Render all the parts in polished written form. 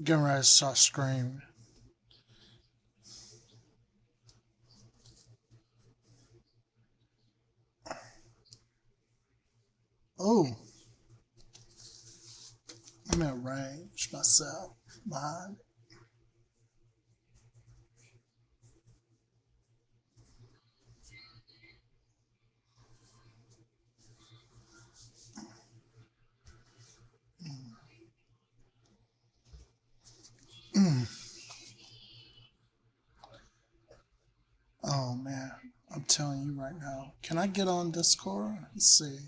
getting ready to start screaming. Oh, I'm gonna arrange myself behind. Oh man, I'm telling you right now. Can I get on Discord? Let's see.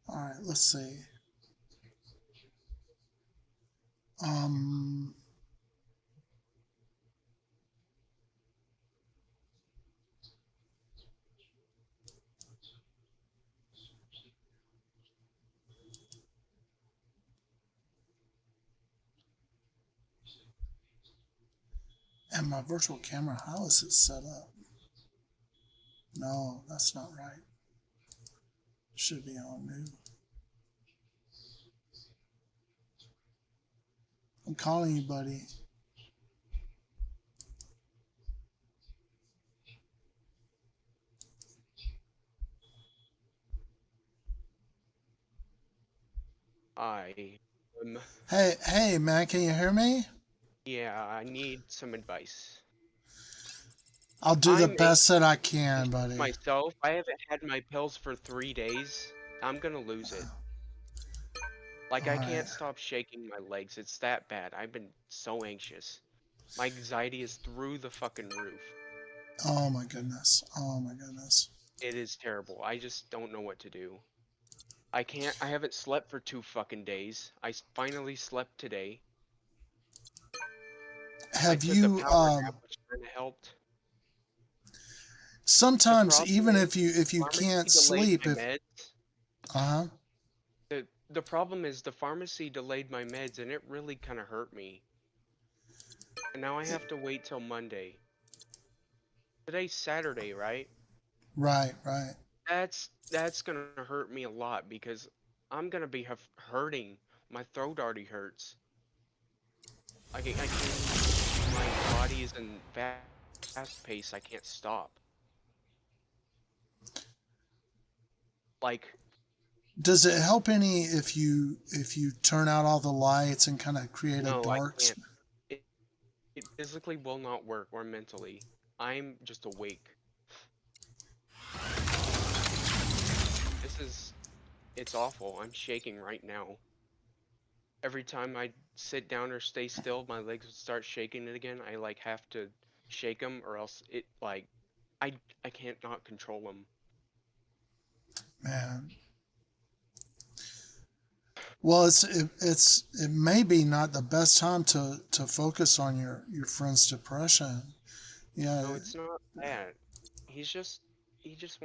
All right, let's see. Um, and my virtual camera, how is it set up? No, that's not right. Should be on new. I'm calling you, buddy. I Hey, man, can you hear me? yeah, I need some advice. I'll do the I'm best that I anxious can, buddy. myself. I haven't had my pills for 3 days. I'm gonna lose it. Like All I right. can't stop shaking my legs. It's that bad. I've been so anxious. My anxiety is through the fucking roof. Oh my goodness. Oh my goodness. It is terrible. I just don't know what to do. I haven't slept for 2 fucking days. Finally slept today. I Have took a you power nap, which kind of helped. The sometimes problem even is if you pharmacy can't delayed sleep my if meds. uh-huh. The problem is the pharmacy delayed my meds and it really kind of hurt me. And now I have to wait till Monday. Today's Saturday, right? Right, right. That's gonna hurt me a lot because I'm gonna be hurting. My throat already hurts. I can't even. My body is in fast pace. I can't stop. Like Does it help any if you turn out all the lights and kind of create a no, I dark can't. It, it physically will not work or mentally. I'm just awake. This is it's awful. I'm shaking right now. Every time I sit down or stay still, my legs would start shaking it again. I like have to shake them or else it like I I can't not control them. man. Well, it may be not the best time to focus on your friend's depression. Yeah, No, it's not that. He's just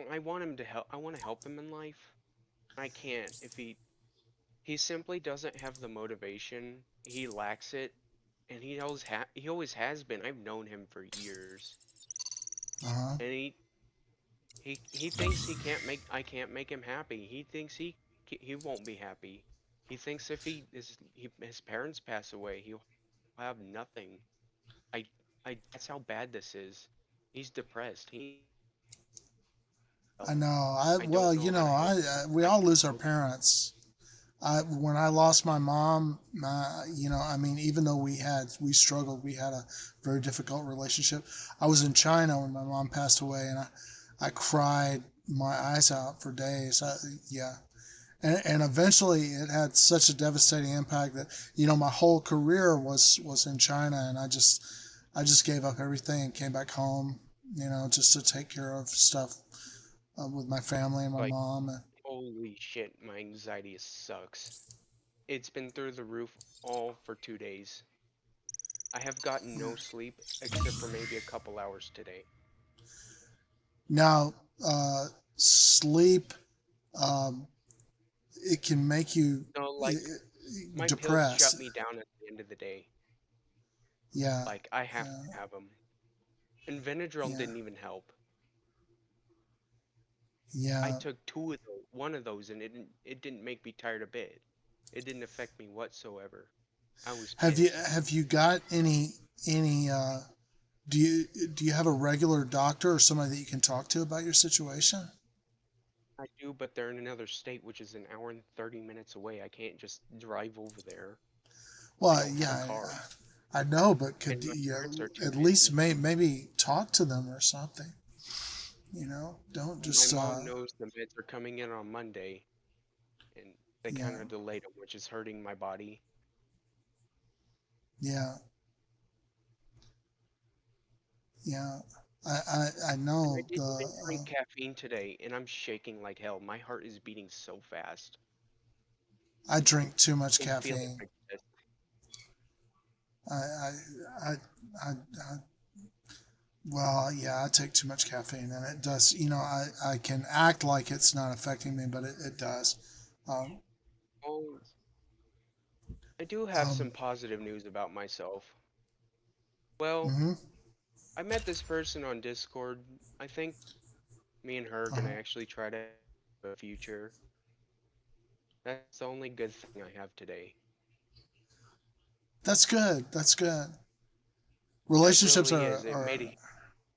I want him to help. I want to help him in life. I can't if he simply doesn't have the motivation. He lacks it, and he always has been. I've known him for years, uh-huh. and he thinks he can't make I can't make him happy. He thinks he won't be happy. He thinks if his parents pass away, he'll have nothing. I that's how bad this is. He's depressed. He I help. know. I I well, don't you know how know, to help him. we I all can't lose our help him. parents. I when I lost my mom, you know, I mean, even though we struggled, we had a very difficult relationship. I was in China when my mom passed away, and I cried my eyes out for days. Yeah, and eventually it had such a devastating impact that you know my whole career was in China, and I just gave up everything and came back home, you know, just to take care of stuff with my family and my Like, mom. holy shit, my anxiety sucks. It's been through the roof all for 2 days. I have gotten no sleep except for maybe a couple hours today. Now, sleep. Um, it can make you Like my pills depressed. shut me down at the end of the day. Yeah, Like I have yeah, to have them. And Benadryl yeah, didn't even help. I yeah. took one of those, and it didn't make me tired a bit. It didn't affect me whatsoever. I was pissed. Have you got any do you have a regular doctor or somebody that you can talk to about your situation? I do, but they're in another state, which is an hour and 30 minutes away. I can't just drive over there. I Well, don't have a yeah, car, I know, but and could my parents are you too at least busy. maybe talk to them or something? Don't My just mom knows the meds are coming in on Monday, and they yeah, kind of delayed them, which is hurting my body. yeah, yeah. I And I know didn't even drink caffeine today, and I'm shaking like hell. My heart is beating so fast. I drink too I much can feel it in caffeine. my chest. I I I I well, yeah, I take too much caffeine, and it does. I can act like it's not affecting me, but it does. Um, Oh, I do have some um, positive news about myself. Well, hmm I met this person on Discord. I think me and her are gonna uh actually try to have a future. That's the only good thing I have today. That's good. That's good. That Relationships really are is. It made are a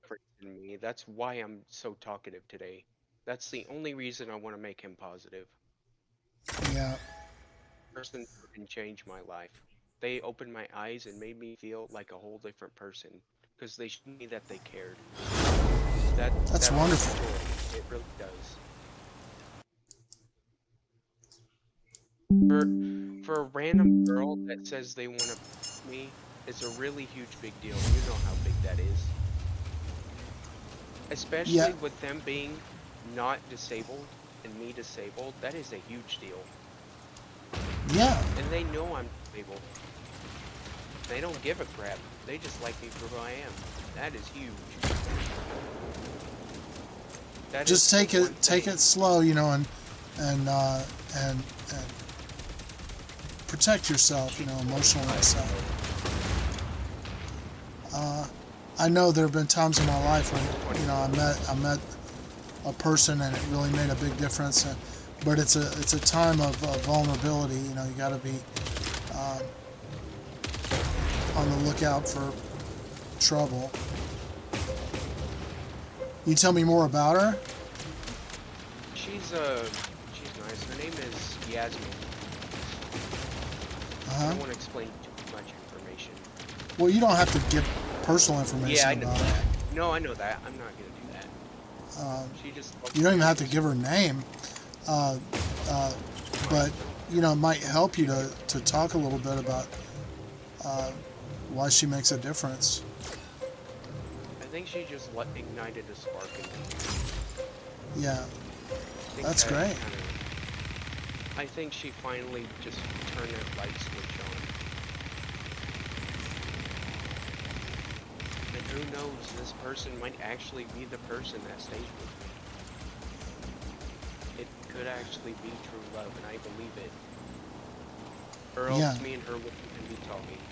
difference in me. That's why I'm so talkative today. That's the only reason I want to make him positive. yeah. Person who can change my life. They opened my eyes and made me feel like a whole different person because they showed me that they cared. That's That brings wonderful. joy. It really does. For for a random girl that says they want to me, it's a really huge big deal. You know how big that is. Yeah, Especially with them being not disabled and me disabled, that is a huge deal. yeah. And they know I'm disabled. They don't give a crap. They just like me for who I am. That is huge. That is Just the one take it thing. slow, and and protect yourself, She told me emotionally and how I felt. stuff. Uh, I know there have been times in my life when She's I met a person and it really made a big difference. But it's a time of vulnerability. You got to be um, on the lookout for trouble. You tell me more about her? She's nice. Her name is Yasmin. Uh I huh. don't want to explain too much information. Well, you don't have to give personal Yeah, information I know about her. that. No, I know that. I'm not gonna do that. Um, She just told you me don't even she have to was give her name, uh, uh, fine. but it might help you She don't. to talk a little bit about uh, why she makes a difference. I think she just ignited a spark in me. Yeah, I think that's that great. kind of. I think she finally just turned that light switch on. And who knows, this person might actually be the person that stays with me. It could actually be true love, and I believe it. Or Yeah, else me and her wouldn't even be talking.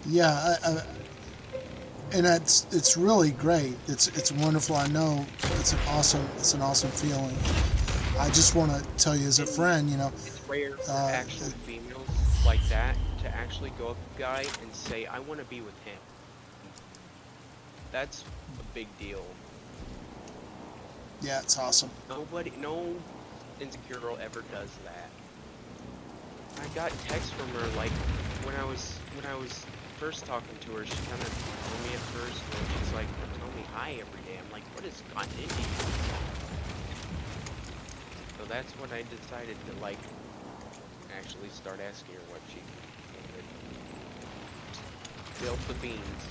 yeah, and it's really great. It's wonderful. I know it's an awesome feeling. I just want to tell you as a And friend, it's rare for uh, actual females like that to actually go up to a guy and say, I want to be with him. That's a big deal. yeah, it's awesome. No insecure girl ever does that. I got texts from her like when I was first talking to her. She kind of ignored me at first, and then she's like, "Tell me hi every day." I'm like, "What has gotten into you?" So that's when I decided to actually start asking her what she wanted. Spill the beans,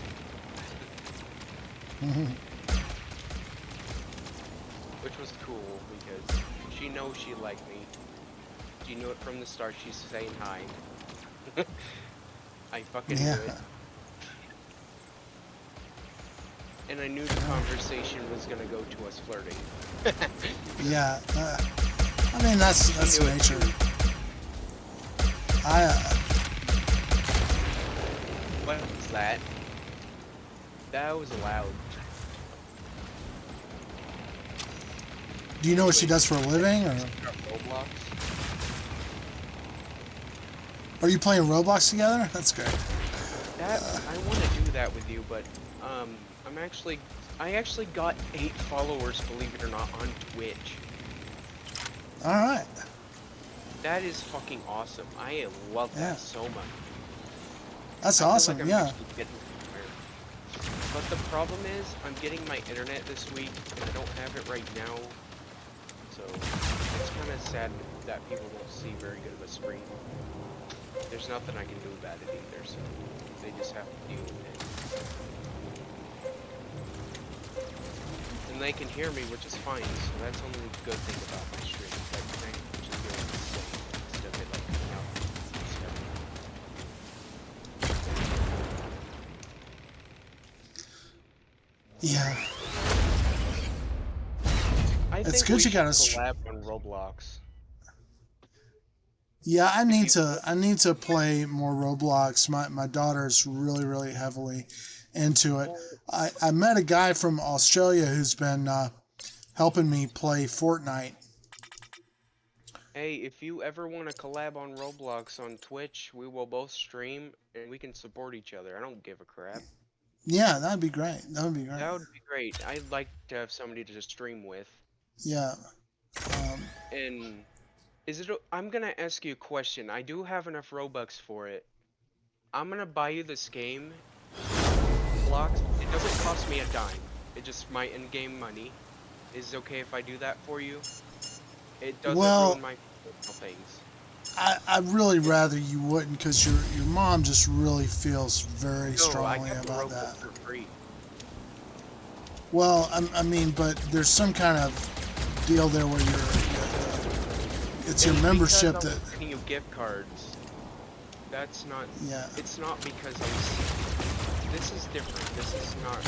which was cool because she knows she liked me. She knew it from the start. She's saying hi. I fucking Yeah, knew it. and I knew the conversation was gonna go to us flirting. Yeah. I mean, that's knew it nature. too. I What was that? That was loud. do you know what she Wait, does for a living, or Roblox? are you playing Roblox together? That's great. That I want to do that with you, but I actually got 8 followers, believe it or not, on Twitch. All right. That is fucking awesome. I love Yeah. that so much. That's I feel awesome. like I'm Yeah. actually getting somewhere. But the problem is, I'm getting my internet this week, and I don't have it right now. So it's kind of sad that people don't see very good of a screen. There's nothing I can do about it either, so they just have to deal with it. And they can hear me, which is fine, so that's only the good thing about my stream. Like, I can just do it instead of it like coming out and stuff. Yeah. I It's think good we you should got a collab on Roblox. Yeah, I If need you to play more Roblox. My daughter's really heavily into it. well, I met a guy from Australia who's been helping me play Fortnite. hey, if you ever want to collab on Roblox on Twitch, we will both stream and we can support each other. I don't give a crap. Yeah, that'd be great. That would be great. That would be great. I'd like to have somebody to just stream with. Yeah. Um, And I'm gonna ask you a question. I do have enough Robux for it. I'm gonna buy you this game, Roblox. It doesn't cost me a dime. It just my in-game money. Is it okay if I do that for you? It doesn't well, ruin my personal things. I'd really rather you wouldn't, because your mom just really feels very No, I strongly got the about Robux that. for free. Well, I mean, but there's some kind of deal there where it's your It's membership because that. I'm sending you gift cards. That's not. Yeah. It's not because This is different. This is not.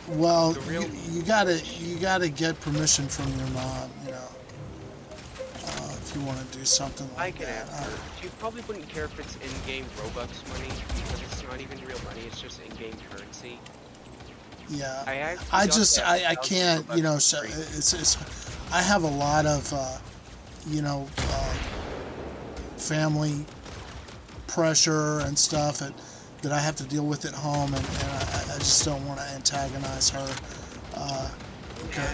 Well, The real. you gotta get permission from your mom, if you want to do something I like can that. ask her. She probably wouldn't care if it's in-game Robux money because it's not even real money. It's just in-game currency. Yeah, I actually I got just that I 1,000 can't, Robux so for free. it's I have a lot of you know family pressure and stuff that I have to deal with at home, and I just don't want to antagonize her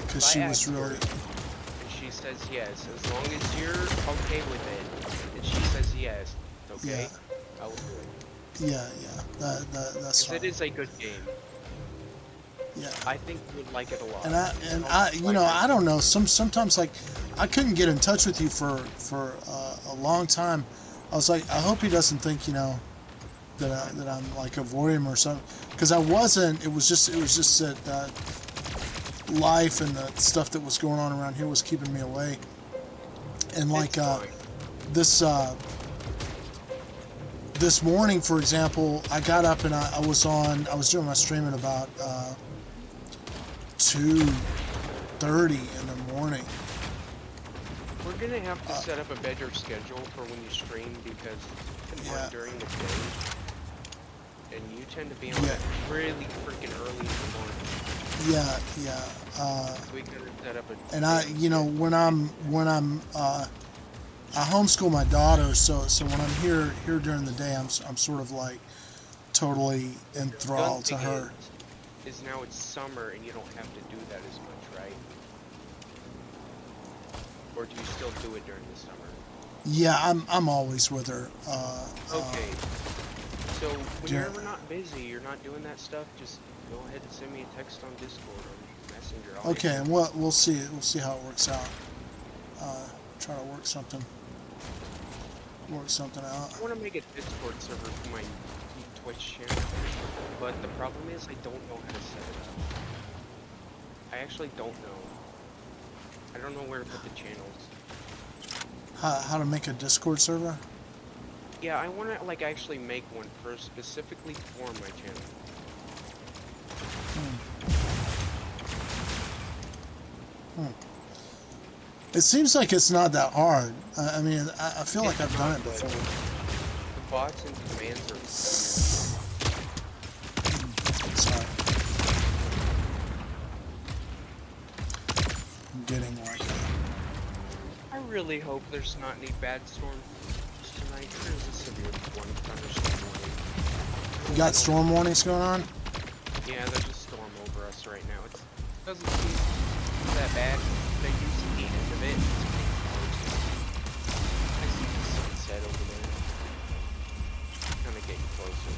because I she was asked her, really. and she says yes. As long as you're okay with it, and she says yes, it's okay. Yeah. I will do it. Yeah, that's Because fine. it is a good game. Yeah. I think you would like it a lot. And I I don't know. Sometimes, like, I couldn't get in touch with you for a long time. I was like, I hope he doesn't think that I'm like avoiding him or something, because I wasn't. It was just that life and the stuff that was going on around here was keeping me away. And like It's fine. this this morning, for example, I got up and I was doing my stream at about 2:30 in the morning. We're gonna have to set up a better schedule for when you stream because you can Yeah. on during the day, and you tend to be on Yeah. really freaking early in the morning. Yeah. So we gotta set up a. And when I homeschool my daughter, so when I'm here during the day, I'm sort of like totally The enthralled to thing her. is now it's summer and you don't have to do that as much, right? Or do you still do it during the summer? Yeah, I'm always with her. Okay. So when yeah. you're ever not busy, you're not doing that stuff, just go ahead and send me a text on Discord or Messenger. I'll Okay, answer. and we'll see how it works out. Try to work something out. I want to make a Discord server for my Twitch channel, but the problem is I don't know how to set it up. I actually don't know. I don't know where to put the channels. How to make a Discord server? Yeah, I want to like actually make one for specifically for my channel. It seems like it's not that hard. I mean, I feel like It's I've done not, it but before. the bots and commands are weird. Sorry. I'm getting like I really hope there's not any bad storms tonight. There's a severe one thunderstorm warning. you got storm warnings going on? Yeah, there's a storm over us right now. It doesn't seem that bad. They use the end of it. It's pretty close. I see the sunset over there. Kind of getting closer.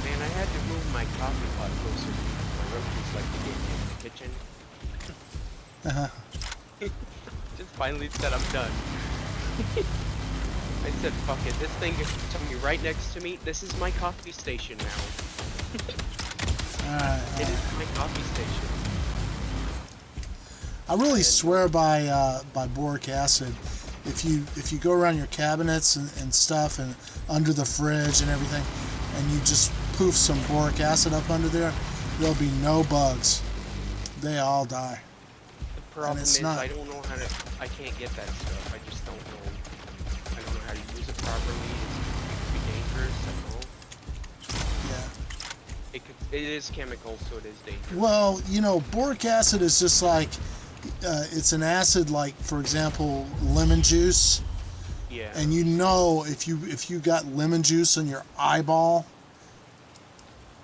Man, I had to move my coffee pot closer. My roaches like to get in the kitchen. Just finally said I'm done. I said, fuck it, this thing is telling me right next to me. This is my coffee station now. Alright. It is my coffee station. I really swear by boric acid. If you go around your cabinets and stuff and under the fridge and everything, and you just poof some boric acid up under there, there'll be no bugs. They all die. The problem it's is not- I don't know how to. I can't get that stuff. I just don't know. I don't know how to use it properly. It could be dangerous. I don't know. Yeah. It is chemical, so it is dangerous. Well, you know, boric acid is just like it's an acid like, for example, lemon juice. Yeah. And you know, if you got lemon juice in your eyeball,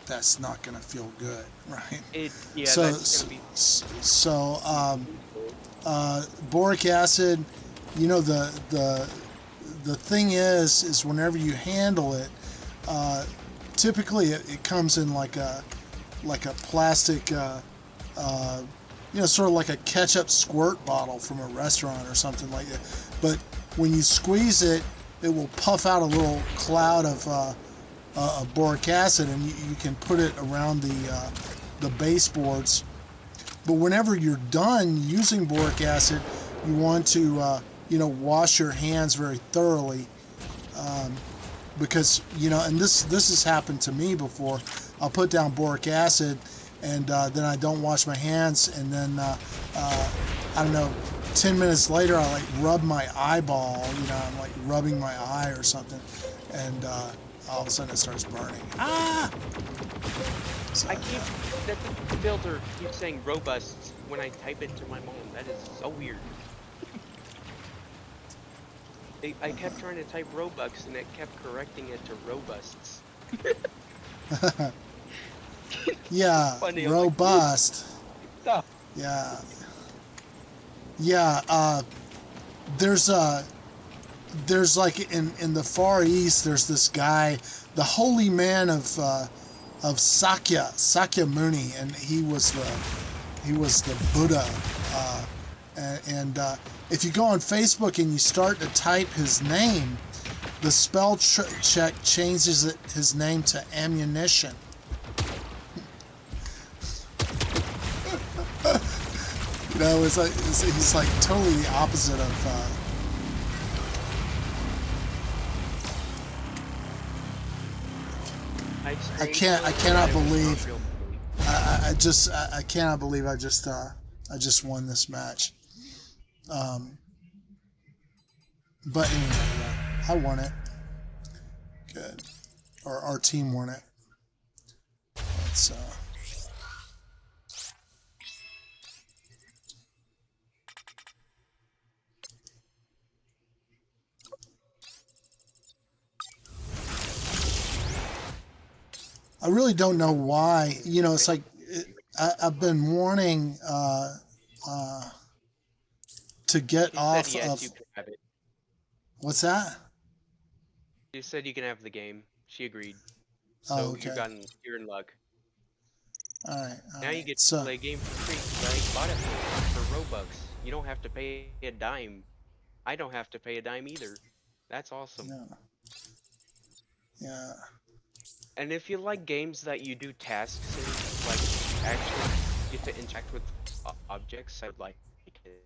that's not gonna feel good, right? Yeah, so that's gonna be. so boric acid, you know, the thing is whenever you handle it, typically it comes in like a plastic, you know, sort of like a ketchup squirt bottle from a restaurant or something like that. But when you squeeze it, it will puff out a little cloud of boric acid, and you can put it around the baseboards. But whenever you're done using boric acid, you want to you know, wash your hands very thoroughly, because, you know, and this has happened to me before. I'll put down boric acid, and then I don't wash my hands, and then I don't know, 10 minutes later I like rub my eyeball, you know, I'm like rubbing my eye or something, and all of a sudden it starts burning. Ah! So, I keep the builder keeps saying robust when I type it to my mom. That is so weird. I kept trying to type Robux and it kept correcting it to robusts. yeah, Funny, I'm robust. Like, Yeah. Yeah, there's like in the Far East, there's this guy, the holy man of Sakyamuni, and he was the Buddha. And if you go on Facebook and you start to type his name, the spell check changes his name to ammunition. You know, it's like he's like totally the opposite of. I cannot believe. I cannot believe I just won this match. But anyway, yeah, I won it. Good, or our team won it. Let's I really don't know why. You know, it's like I've been wanting to get he off said yes, of. you can have it. What's that? She said you can have the game. She agreed. So Oh, okay. you're in luck. All right. Now you get to play a game for free because I bought it for Robux. You don't have to pay a dime. I don't have to pay a dime either. That's awesome. Yeah. Yeah. And if you like games that you do tasks and like actually get to interact with objects, I'd like it.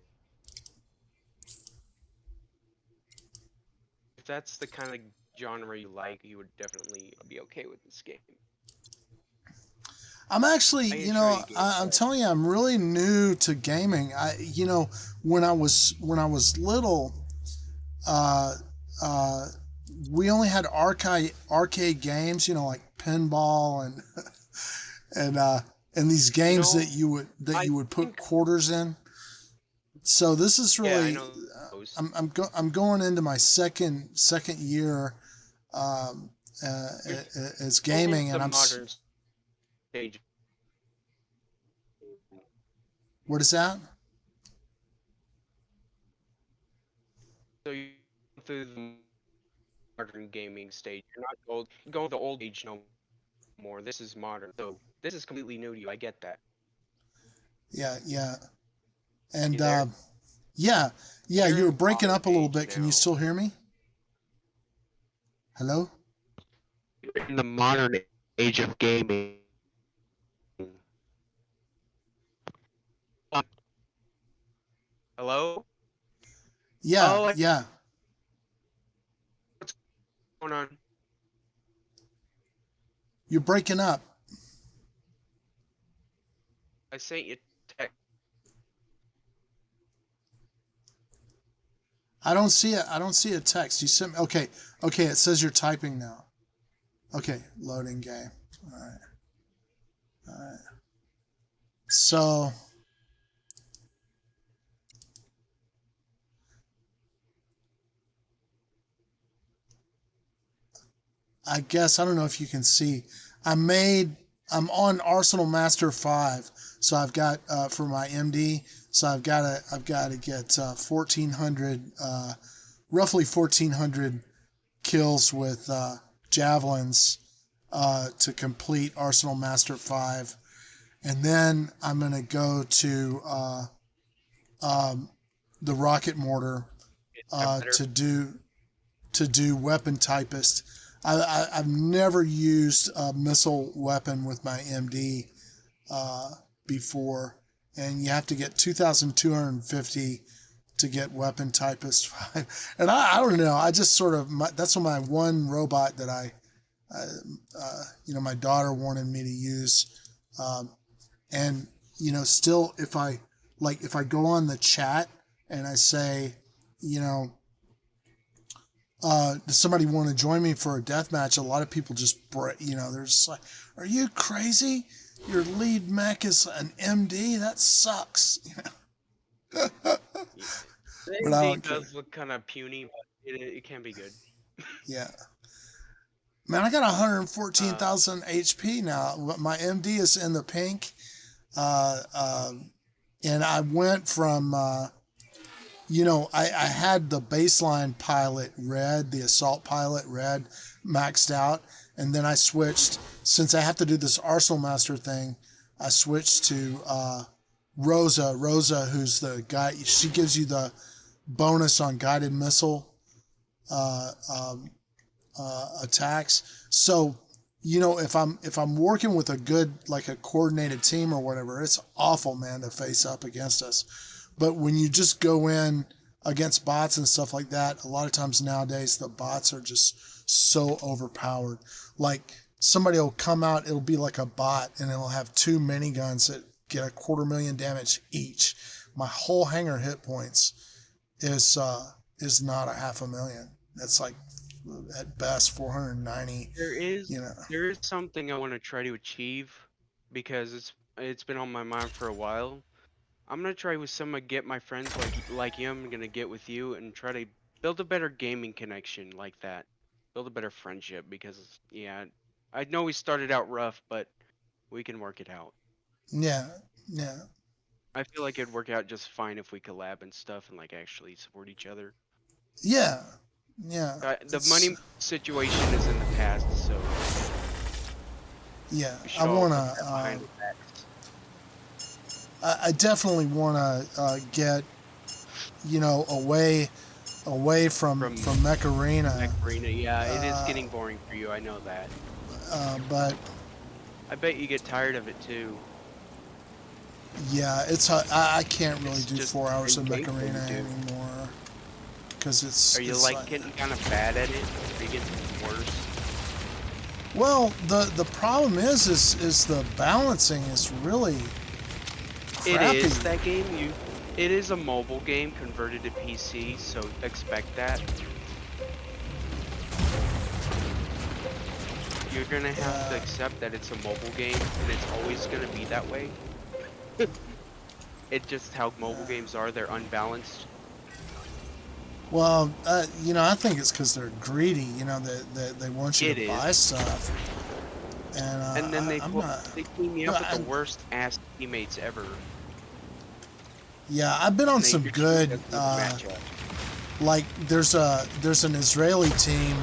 that's the kind of genre you like, you would definitely be okay with this game. I'm actually, I enjoy I'm games telling you, I'm really new to gaming. When I was little, uh, uh, we only had arcade games, like pinball and these you games know, that you would I put think quarters in. So this is yeah, I really, know those. I'm going into my second year You're as going into gaming, the and modern stage. what is that? So you go through the modern gaming stage. You're not going the old age no more. This is modern. So this is completely new to you. I get that. Yeah, yeah, You and there? yeah, yeah. You're You were in breaking modern up a little age bit. Can you now. still hear me? Hello? You're in the modern age of gaming. Uh, Hello? Yeah, Oh, yeah. what's going on? You're breaking up. I sent you text. I don't see it. I don't see a text. You sent me. Okay, okay. It says you're typing now. Okay, loading game. All right, all right. So I guess I don't know if you can see. I made. I'm on Arsenal Master 5, so I've got for my MD. So I've got to get 1,400, roughly 1,400 kills with javelins to complete Arsenal Master 5. And then I'm going to go to the rocket mortar Is that better? to do weapon typist. I've never used a missile weapon with my MD before, and you have to get 2,250 to get weapon typist 5. And I don't know. I just sort of that's my one robot that my daughter wanted me to use, and still if I go on the chat and I say, you know does somebody want to join me for a death match? A lot of people just, they're just like, are you crazy? Your lead mech is an MD? That sucks. Yeah. But The I MD don't care. does look kind of puny, but it can be good. Yeah. Man, I got Uh, 114,000 HP now. My MD is in the pink. Uh, um, and I went from, I had the baseline pilot red, the assault pilot red, maxed out, and then I switched. Since I have to do this Arsenal Master thing, I switched to Rosa. Rosa, who's the guy, she gives you the bonus on guided missile uh, um, attacks. So, if I'm working with a good, like a coordinated team or whatever, it's awful, man, to face up against us. But when you just go in against bots and stuff like that, a lot of times nowadays the bots are just so overpowered. Like somebody will come out, it'll be like a bot, and it'll have two miniguns that get 250,000 damage each. My whole hanger hit points is not 500,000. That's like at best 490. there is You know. there is something I want to try to achieve because it's been on my mind for a while. I'm gonna try with some of get my friends like you. I'm gonna get with you and try to build a better gaming connection like that. Build a better friendship because yeah, I know we started out rough, but we can work it out. Yeah. Yeah. I feel like it'd work out just fine if we collab and stuff and like actually support each other. Yeah. Yeah. The It's money situation is in the past, so yeah. we I should all want put to. that behind the backs. I definitely want to get away from From Mech Mech Arena, Arena, yeah, it is uh, getting boring for you. I know that. but I bet you get tired of it too. yeah, I can't really It's do just 4 hours of Mech Arena engaging, dude. anymore. because Are you it's like like, getting kind of bad at it? Are you getting worse? well, the problem is the balancing is really It crappy. is that game. It is a mobile game converted to PC, so expect that. You're gonna have to Uh, accept that it's a mobile game, and it's always gonna be that way. It's just how mobile games are. They're unbalanced. well, you know, I think it's because they're greedy. You know, they want you to It is. buy stuff, and And then I'm not. they team me But up with the worst ass teammates ever. yeah, I've been on And they some just use good. that as a matchup. Like there's an Israeli team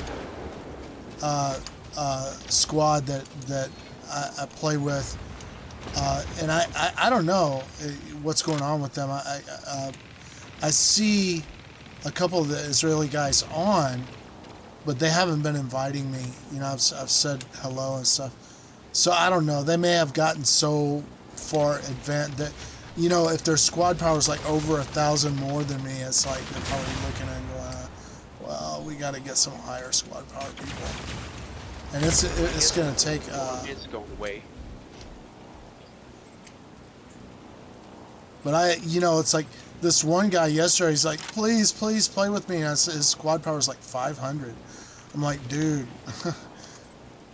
squad that I play with, and I don't know what's going on with them. I see a couple of the Israeli guys on, but they haven't been inviting me. You know, I've said hello and stuff. So I don't know. They may have gotten so far advanced that, you know, if their squad power is like over 1,000 more than me, it's like they're probably looking and going, well, we got to get some higher squad power people. And it's going to take. It's going away. But you know, it's like this one guy yesterday. He's like, please play with me. And his squad power is like 500. I'm like, dude.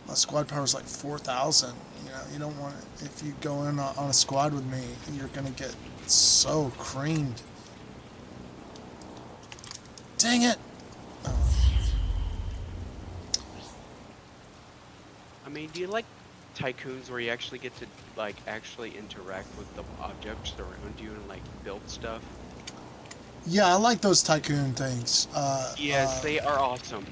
My squad power is like 4,000. You know, you don't want it. If you go in on a squad with me, you're gonna get so creamed. Dang it! Oh. I mean, do you like tycoons where you actually get to like actually interact with the objects around you and like build stuff? Yeah, I like those tycoon things. Yes, they are awesome.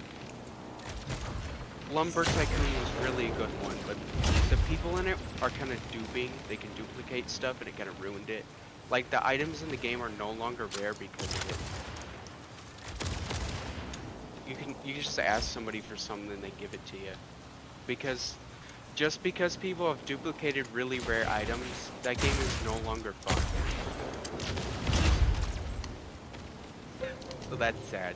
Lumber Tycoon was really a good one, but the people in it are kind of duping. They can duplicate stuff, and it kind of ruined it. Like, the items in the game are no longer rare because of it. You can just ask somebody for something and they give it to you. Because just because people have duplicated really rare items, that game is no longer fun. So that's sad.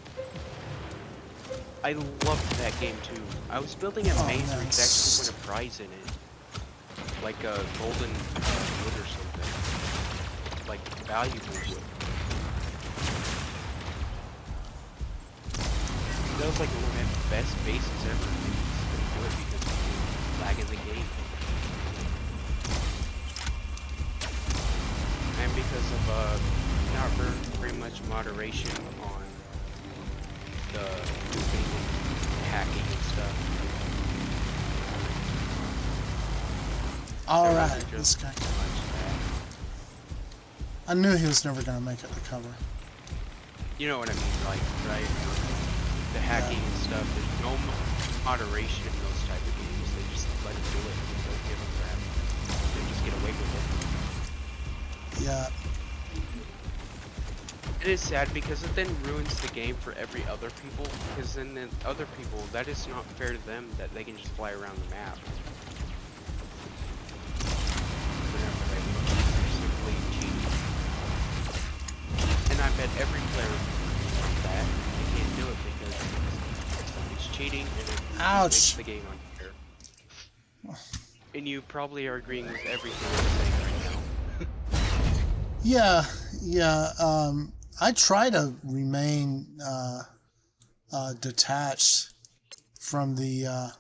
I loved that game too. I was building a maze where you could actually win a prize in it. Like a golden wood or something. Like valuable wood. That was like one of my best bases ever. I just couldn't do it because of lag in the game. And because of not very much moderation on the duping and hacking and stuff. All There right, wasn't this just guy. much that. I knew he was never gonna make it to cover. You know what I mean, like, right? The hacking and stuff, there's no moderation in those type of games. They just let them do it. They don't give a crap. They just get away with it. Yeah. It is sad because it then ruins the game for every other people, because then the other people, that is not fair to them that they can just fly around the map. Whenever they look, they're simply cheating. And I bet every player knows that. They can't do it because it's cheating and it makes Ouch. the game unfair. And you probably are agreeing with everything I'm saying right now. Yeah. I try to remain detached from the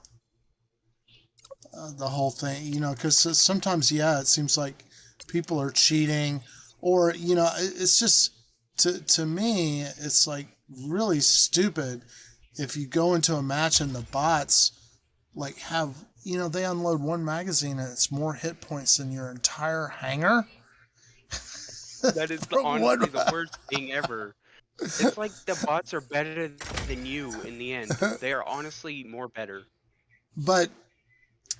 whole thing, you know, because sometimes, yeah, it seems like people are cheating, or you know, it's just to me, it's like really stupid if you go into a match and the bots like have, you know, they unload one magazine and it's more hit points than your entire hangar. That is From one honestly the worst thing ever. It's like the bots are better than you in the end. They are honestly more better. But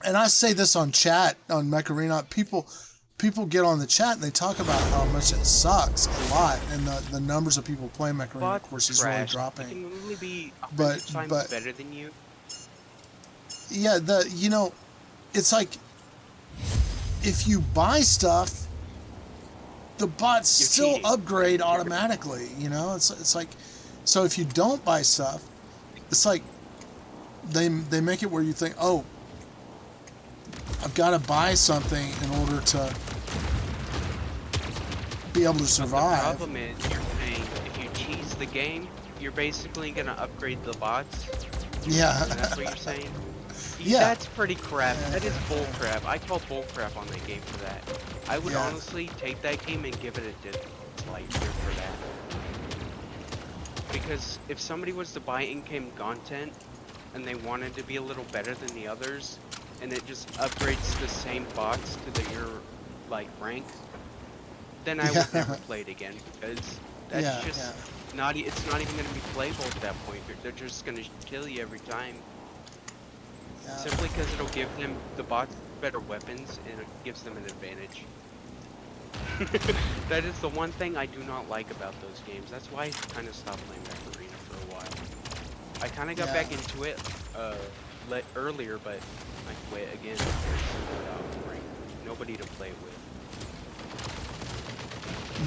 and I say this on chat on Mech Arena, people get on the chat and they talk about how much it sucks a lot, and the numbers of people playing Mech Arena, of Bots course, are is really trash. They dropping. can literally be 100 But times better than you. yeah, you know, it's like if you buy stuff, the bots You're still cheating. upgrade automatically. You know, it's like So if you don't buy stuff, it's like they make it where you think, oh, I've got to buy something in order to be able to But the survive. problem is, you're saying if you cheese the game, you're basically gonna upgrade the bots. Yeah. And that's what you're saying? Yeah. That's pretty crap. That is bull crap. I call bull crap on that game for that. I would Yeah. honestly take that game and give it a dislike for that. Because if somebody was to buy in-game content and they wanted to be a little better than the others, and it just upgrades the same bots to your like rank, then I would never play it again, because that's Yeah, just yeah. not. It's not even gonna be playable at that point. They're just gonna kill you every time. Yeah. Simply because it'll give them the bots better weapons and it gives them an advantage. That is the one thing I do not like about those games. That's why I kind of stopped playing Mech Arena for a while. I kind of got Yeah. back into it earlier, but I quit again. Nobody to play with.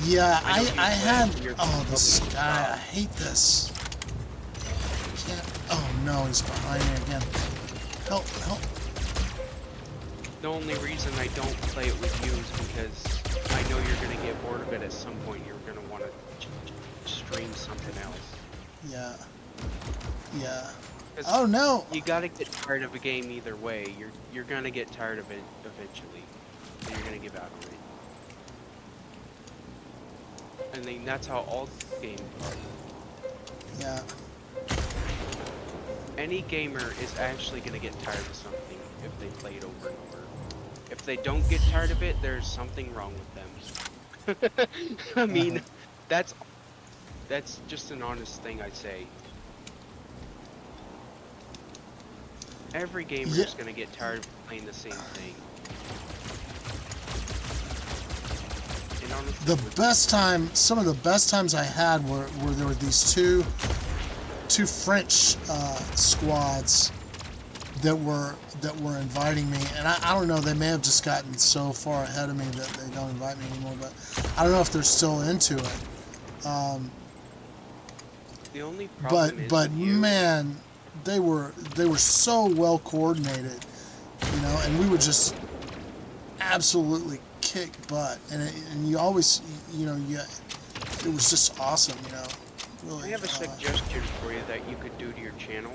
Yeah, I know you I play, had. you're Oh, this probably guy! stop. I hate this. Can't. Oh no, he's behind me again. Help! Help! The only reason I don't play it with you is because I know you're gonna get bored of it at some point. You're gonna want to stream something else. Yeah. Yeah. 'Cause Oh no! you gotta get tired of a game either way. You're gonna get tired of it eventually, and you're gonna give out on it. And then that's how all games are. Yeah. Any gamer is actually gonna get tired of something if they play it over and over. If they don't get tired of it, there's something wrong with them. I mean, that's just an honest thing I say. Every gamer Yeah. is gonna get tired of playing the same thing. And honestly, The best time, some of the best times I had were there were these two French squads that were inviting me, and I don't know, they may have just gotten so far ahead of me that they don't invite me anymore, but I don't know if they're still into it. the only problem is But with you, man, they were so well coordinated, you know, and we would just absolutely kick butt, and you always, you know, it was just awesome, you know. Really, I have a suggestion for you that you could do to your channel.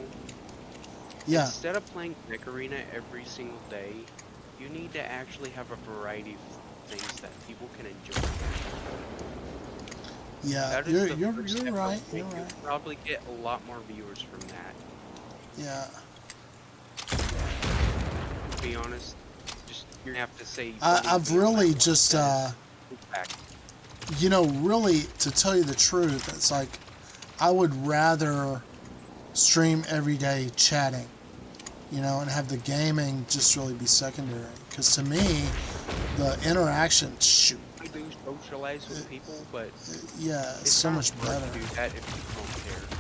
yeah, Instead of playing Mech Arena every single day, you need to actually have a variety of things that people can enjoy. yeah. That is the You're first step right. of it. You're You'll right. probably get a lot more viewers from that. Yeah. To be honest, just you have to say. I've really just, Fact. you know, really, to tell you the truth, it's like I would rather stream every day chatting, you know, and have the gaming just really be secondary. Because to me, the interaction, shoot, I do socialize with people, but yeah, it's it's so not much hard better. to do that if you don't care.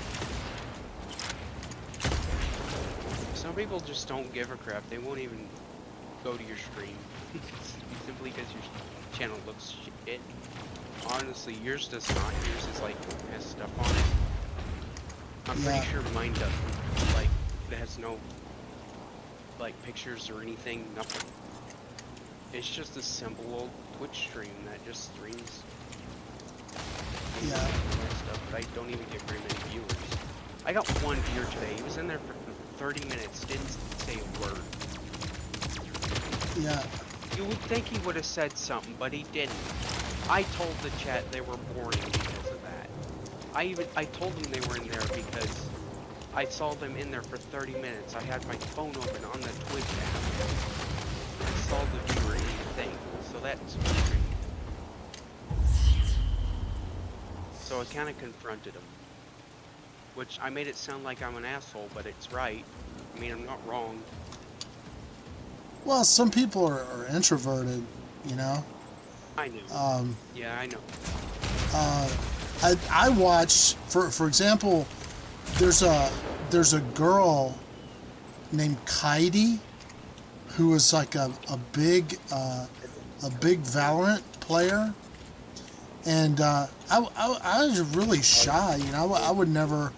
Some people just don't give a crap. They won't even go to your stream simply because your channel looks shit. Honestly, yours does not. Yours is like has stuff on it. I'm Yeah. pretty sure mine doesn't. Like it has no like pictures or anything. Nothing. It's just a simple old Twitch stream that just streams. Yeah. Stuff, but I don't even get very many viewers. I got one viewer today. He was in there for 30 minutes. Didn't say a word. Yeah. You would think he would have said something, but he didn't. I told the chat they were boring because of that. I told them they were in there because I saw them in there for 30 minutes. I had my phone open on the Twitch app. I saw the viewer in the thing, so that's frustrating. So I kind of confronted him. Which I made it sound like I'm an asshole, but it's right. I mean, I'm not wrong. Well, some people are introverted, you know. I know. Yeah, I know. I watch, for example, there's a girl named Kaidi who is like a big Valorant player, and I was really shy. You know, I would never,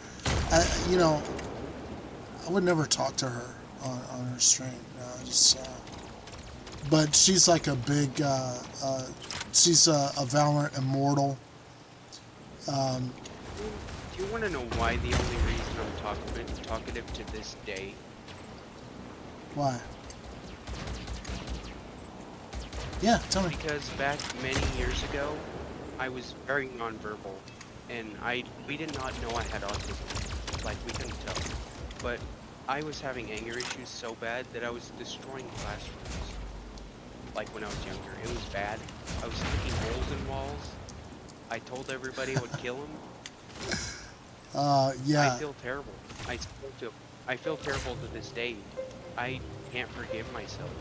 you know, I would never talk to her on her stream. You know, just, but she's like a big, she's a Valorant immortal. Um, Do you want to know why the only reason I'm talkative to this day? why? Yeah, tell me. Because back many years ago, I was very nonverbal, and we did not know I had autism. Like, we couldn't tell. But I was having anger issues so bad that I was destroying classrooms. Like when I was younger, it was bad. I was sticking holes in walls. I told everybody I would kill them. I Yeah. feel terrible. I still feel. I feel terrible to this day. I can't forgive myself.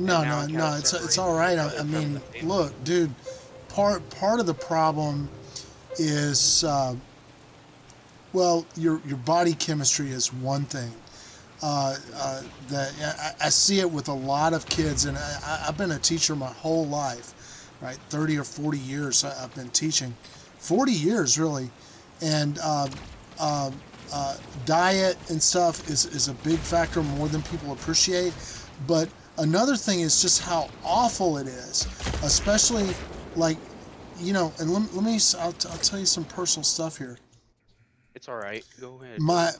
And No, now no, I'm kind no. of It's separated all my right. brother I from the mean, family. look, dude. Part of the problem is, well, your body chemistry is one thing. That I see it with a lot of kids, and I've been a teacher my whole life, right? 30 or 40 years I've been teaching, 40 years really, and uh, diet and stuff is a big factor, more than people appreciate. But another thing is just how awful it is, especially like, you know. And let me, I'll tell you some personal stuff here. It's all right. Go ahead. My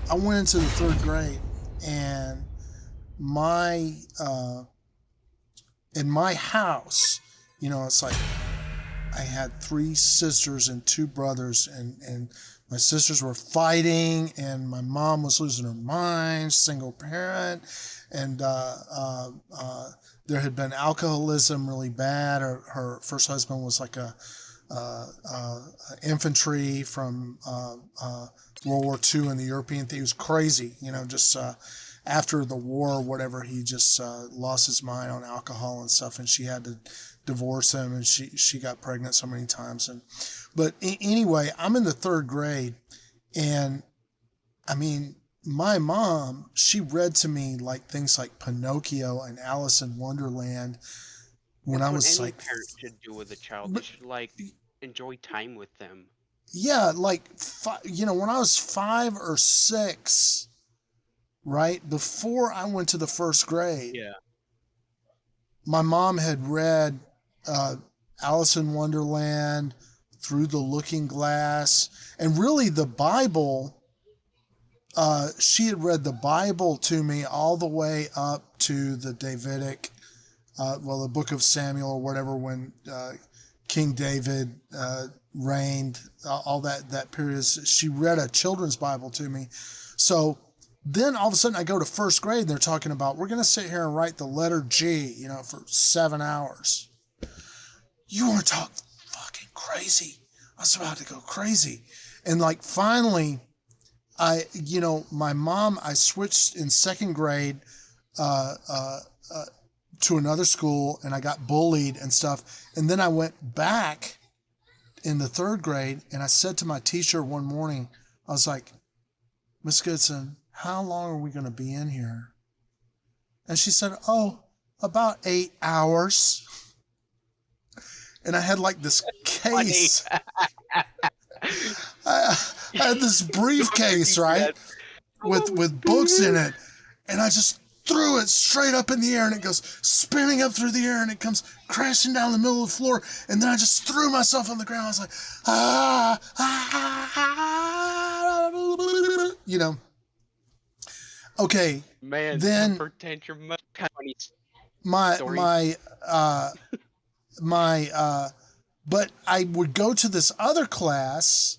I went into the third grade, and my in my house, you know, it's like I had three sisters and two brothers, and my sisters were fighting, and my mom was losing her mind, single parent, and there had been alcoholism really bad. Her first husband was like a infantry from World War II in the European thing. He was crazy, you know, just after the war or whatever, he just lost his mind on alcohol and stuff, and she had to divorce him, and she got pregnant so many times. And but anyway, I'm in the third grade, and I mean, my mom, she read to me like things like Pinocchio and Alice in Wonderland when I It's what was any like, parent should do with a child. They should like enjoy time with them. yeah, like you know, when I was 5 or 6, right before I went to the first grade, Yeah. my mom had read uh, Alice in Wonderland, Through the Looking Glass, and really the Bible. She had read the Bible to me all the way up to the Davidic, well, the Book of Samuel or whatever, when King David reigned, all that period. She read a children's Bible to me. So then all of a sudden I go to first grade, and they're talking about, we're going to sit here and write the letter G, you know, for 7 hours. You were talking fucking crazy. I was about to go crazy. And like finally, you know, my mom, I switched in second grade uh, uh, uh, to another school, and I got bullied and stuff. And then I went back in the third grade, and I said to my teacher one morning, I was like, Miss Goodson, how long are we going to be in here? And she said, oh, about 8 hours. And I had like this Funny. case. I had this briefcase, right, with books in it, and I just threw it straight up in the air, and it goes spinning up through the air, and it comes crashing down the middle of the floor, and then I just threw myself on the ground. I was like, ah, you know. Okay, Man, then temper tantrum. Kind of funny my story. my my but I would go to this other class,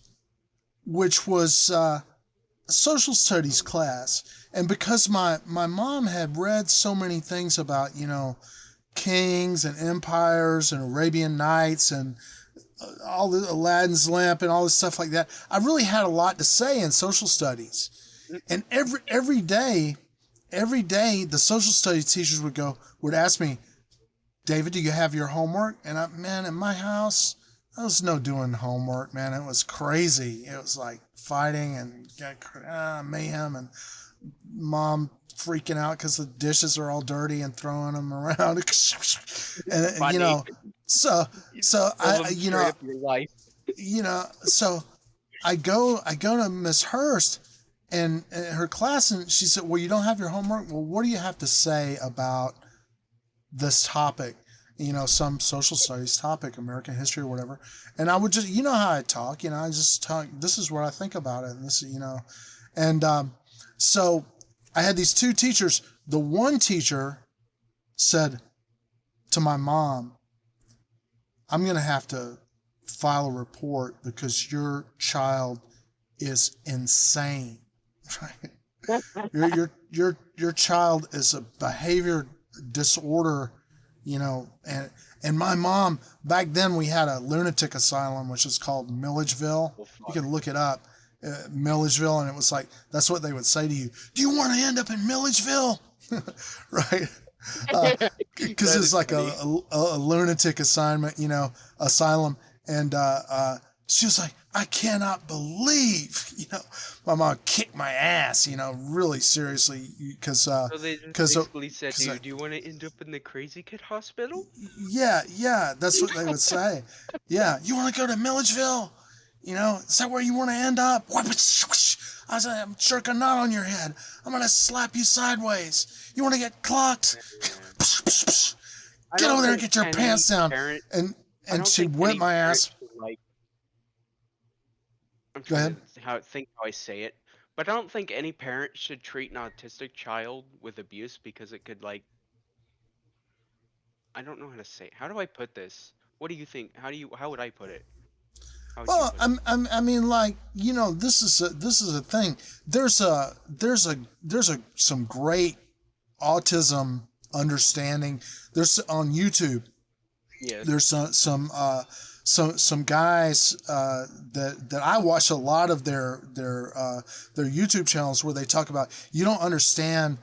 which was a social studies class. And because my mom had read so many things about, you know, kings and empires and Arabian Nights and all the Aladdin's lamp and all this stuff like that, I really had a lot to say in social studies. And every day the social studies teachers would ask me, David, do you have your homework? And man, in my house, there was no doing homework, man. It was crazy. It was like fighting and mayhem, and mom freaking out because the dishes are all dirty and throwing them around. And you Funny. know, so You so tell I them you straight know up your life. so I go to Miss Hurst and her class, and she said, "Well, you don't have your homework. Well, what do you have to say about this topic? Some social studies topic, American history or whatever." And I would just, how I talk, I just talk. This is what I think about it, and and so I had these two teachers. The one teacher said to my mom, "I'm going to have to file a report because your child is insane." Right? Your child is a behavior disorder, and my mom, back then we had a lunatic asylum which is called Milledgeville. Well, You fuck. can look it up, Milledgeville, and it was like that's what they would say to you. Do you want to end up in Milledgeville? Right? Because That it's is like funny. a lunatic assignment, asylum, and she was like, "I cannot believe," my mom kicked my ass, really seriously, because So they just because basically said to because you, "Do you want to end up in the crazy kid hospital?" yeah, that's what they would say. Yeah, you want to go to Milledgeville? Is that where you want to end up? I said, "I'm jerking a knot on your head. I'm gonna slap you sideways. You want to get clocked? Man. I Get don't over there and think get your any pants down." parent. And I and don't she'd think whip any my parent ass. should like. I'm Go trying ahead. to think how I say it, but I don't think any parent should treat an autistic child with abuse because it could like. I don't know how to say it. How do I put this? What do you think? How would I put it? How would you Well, put it? I mean, like, this is a thing. There's some great autism understanding. There's on YouTube. Yes. There's some guys that I watch a lot of their YouTube channels where they talk about, you don't understand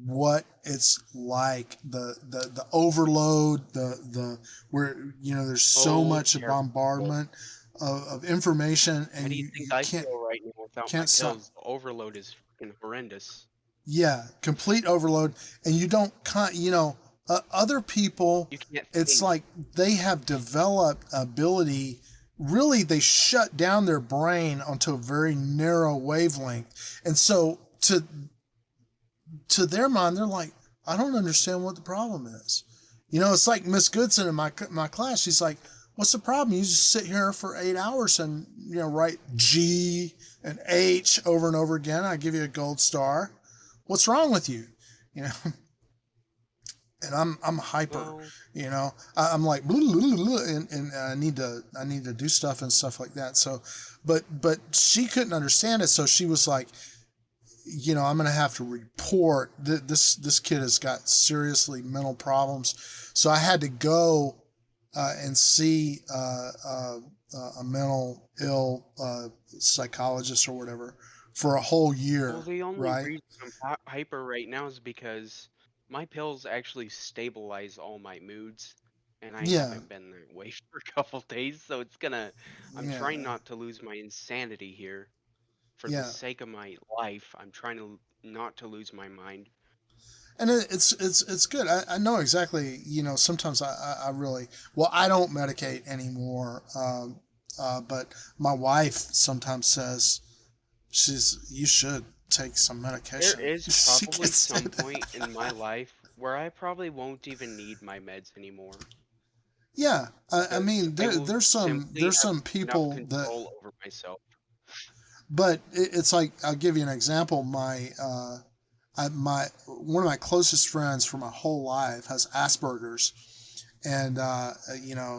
what it's like, the overload, the where there's so Oh, much terrible. bombardment of information, How and do you you think I can't feel right now without my can't stop. pills? The overload is freaking horrendous. Yeah, complete overload, and you don't other people. You can't It's think. like they have developed ability. Really, they shut down their brain onto a very narrow wavelength, and so to their mind, they're like, "I don't understand what the problem is." It's like Miss Goodson in my class. She's like, "What's the problem? You just sit here for 8 hours and write G and H over and over again. I give you a gold star. What's wrong with you?" You know, and I'm hyper. Well, I'm like blah, blah, blah, and I need to do stuff and stuff like that. So, but she couldn't understand it. So she was like, I'm gonna have to report this kid has got seriously mental problems. So I had to go and see a mental ill psychologist or whatever for a whole well, year, the only right? reason I'm hyper right now is because my pills actually stabilize all my moods, and I Yeah, haven't been that way for a couple days, so it's gonna. I'm yeah, trying not to lose my insanity here. For the yeah. sake of my life, I'm trying to not to lose my mind. And it's good. I know exactly. Sometimes I really, well, I don't medicate anymore. But my wife sometimes says, you should take some There medication. is She probably gets some it. point in my life where I probably won't even need my meds anymore Yeah, I because mean I will there's some simply there's have some enough people that, control over myself. but it's like, I'll give you an example. My one of my closest friends for my whole life has Asperger's, and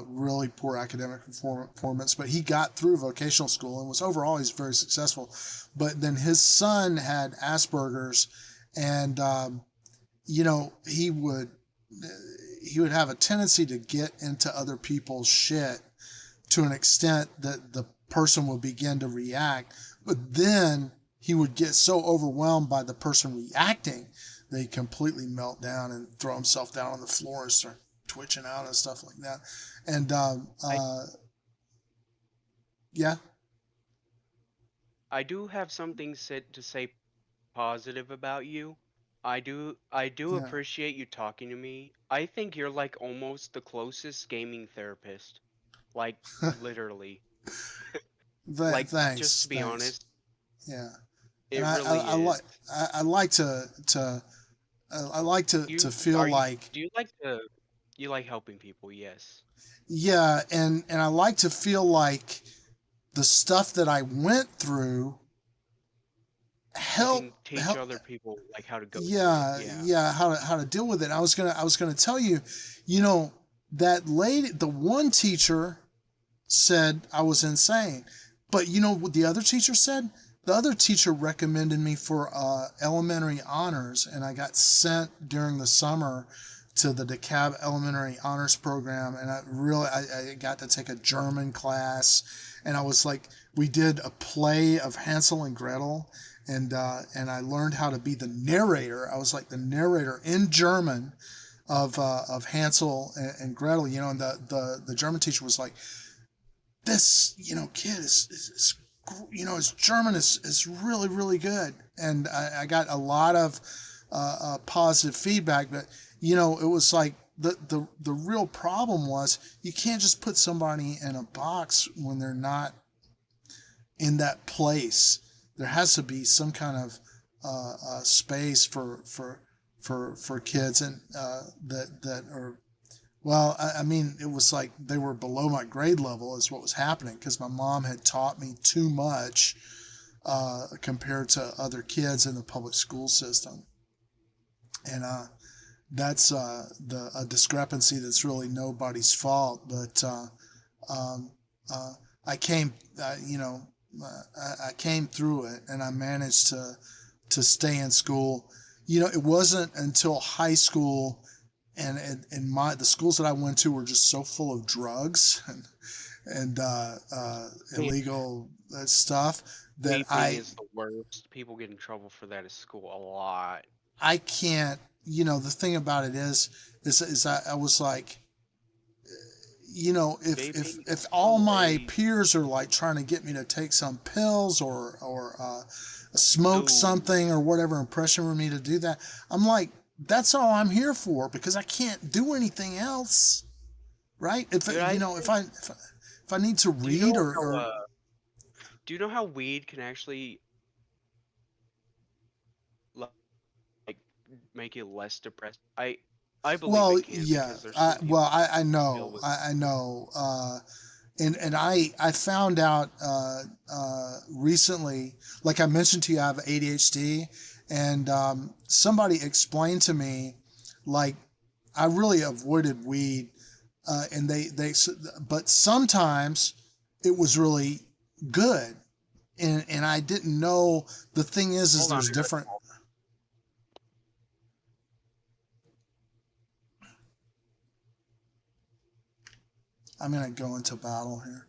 really poor academic performance, but he got through vocational school and was overall he's very successful. But then his son had Asperger's, and he would have a tendency to get into other people's shit to an extent that the person would begin to react, but then he would get so overwhelmed by the person reacting that he'd completely melt down and throw himself down on the floor and start twitching out and stuff like that. And I yeah, I do have something said to say positive about you. I do Yeah. appreciate you talking to me. I think you're like almost the closest gaming therapist. Like literally. Like just to Thanks, be thanks. honest, Yeah. And it really I like is. I like I like to You feel are you like, do you like to you like helping people? Yes. yeah, and I like to feel like the stuff that I went through You help can teach help other people like how to go through it. yeah, Yeah. yeah, how to deal with it. I was gonna tell you, you know, that lady, the one teacher said I was insane. But you know what the other teacher said? The other teacher recommended me for elementary honors, and I got sent during the summer to the DeKalb Elementary Honors Program, and I got to take a German class, and I was like, we did a play of Hansel and Gretel, and I learned how to be the narrator. I was like the narrator in German of Hansel and Gretel, you know, and the German teacher was like, this, you know, kid is you know, his German is really really good, and I got a lot of positive feedback. But you know, it was like the real problem was you can't just put somebody in a box when they're not in that place. There has to be some kind of space for kids, and that are, well, I mean, it was like they were below my grade level is what was happening because my mom had taught me too much compared to other kids in the public school system, and that's the a discrepancy that's really nobody's fault. But um, I came, you know, I came through it, and I managed to stay in school. You know, it wasn't until high school and my the schools that I went to were just so full of drugs and Yeah. illegal stuff that Vaping is the worst. People get in trouble for that at school a lot. I can't. You know, the thing about it is I was like, you know, Vaping if is all so my a peers are like trying to get me to take some pills or smoke no. something or whatever, and pressuring me to do that, I'm like, that's all I'm here for because I can't do anything else, right? If Dude, you I know, think if I need to do you read know how or do you know how weed can actually li- like make you less depressed? I believe well, it can yeah, because there's some people I deal know, with I know, and I found out recently, like I mentioned to you, I have ADHD, and somebody explained to me, like, I really avoided weed, and but sometimes it was really good, and I didn't know. The thing is hold on, there's I got a different. call. I'm gonna go into battle here.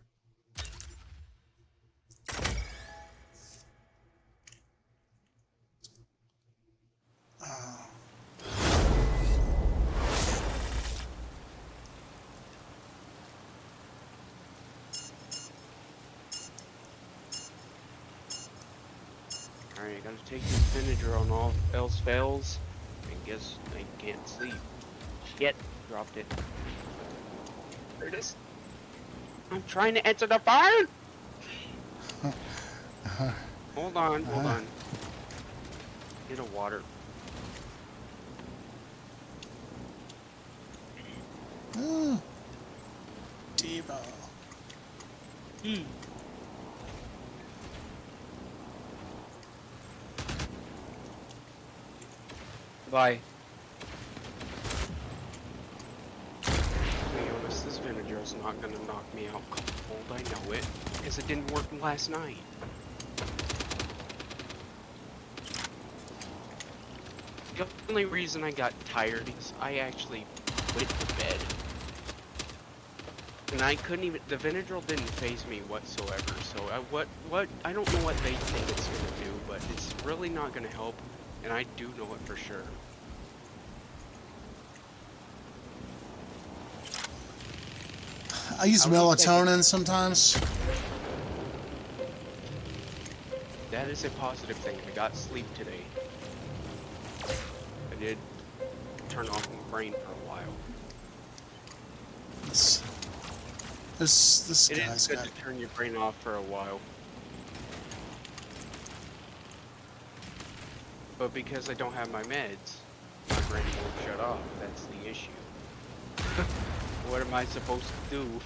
Alright, I gotta take this Benadryl all else fails. I guess I can't sleep. Shit, dropped it. There it is. I'm trying to answer the phone! Hold on, hold Uh, on. Get a water. Devo. Hmm. Bye. To be honest, this Benadryl's not gonna knock me out cold, I know it. Because it didn't work last night. The only reason I got tired is I actually went to bed. And I couldn't even, the Benadryl didn't phase me whatsoever, so I don't know what they think it's gonna do, but it's really not gonna help, and I do know it for sure. I use I was expecting melatonin sometimes. that is a positive thing. I got sleep today. did turn off my brain for a while. This It is guy's good got. to turn your brain off for a while. But because I don't have my meds, my brain won't shut off. That's the issue. What am I supposed to do?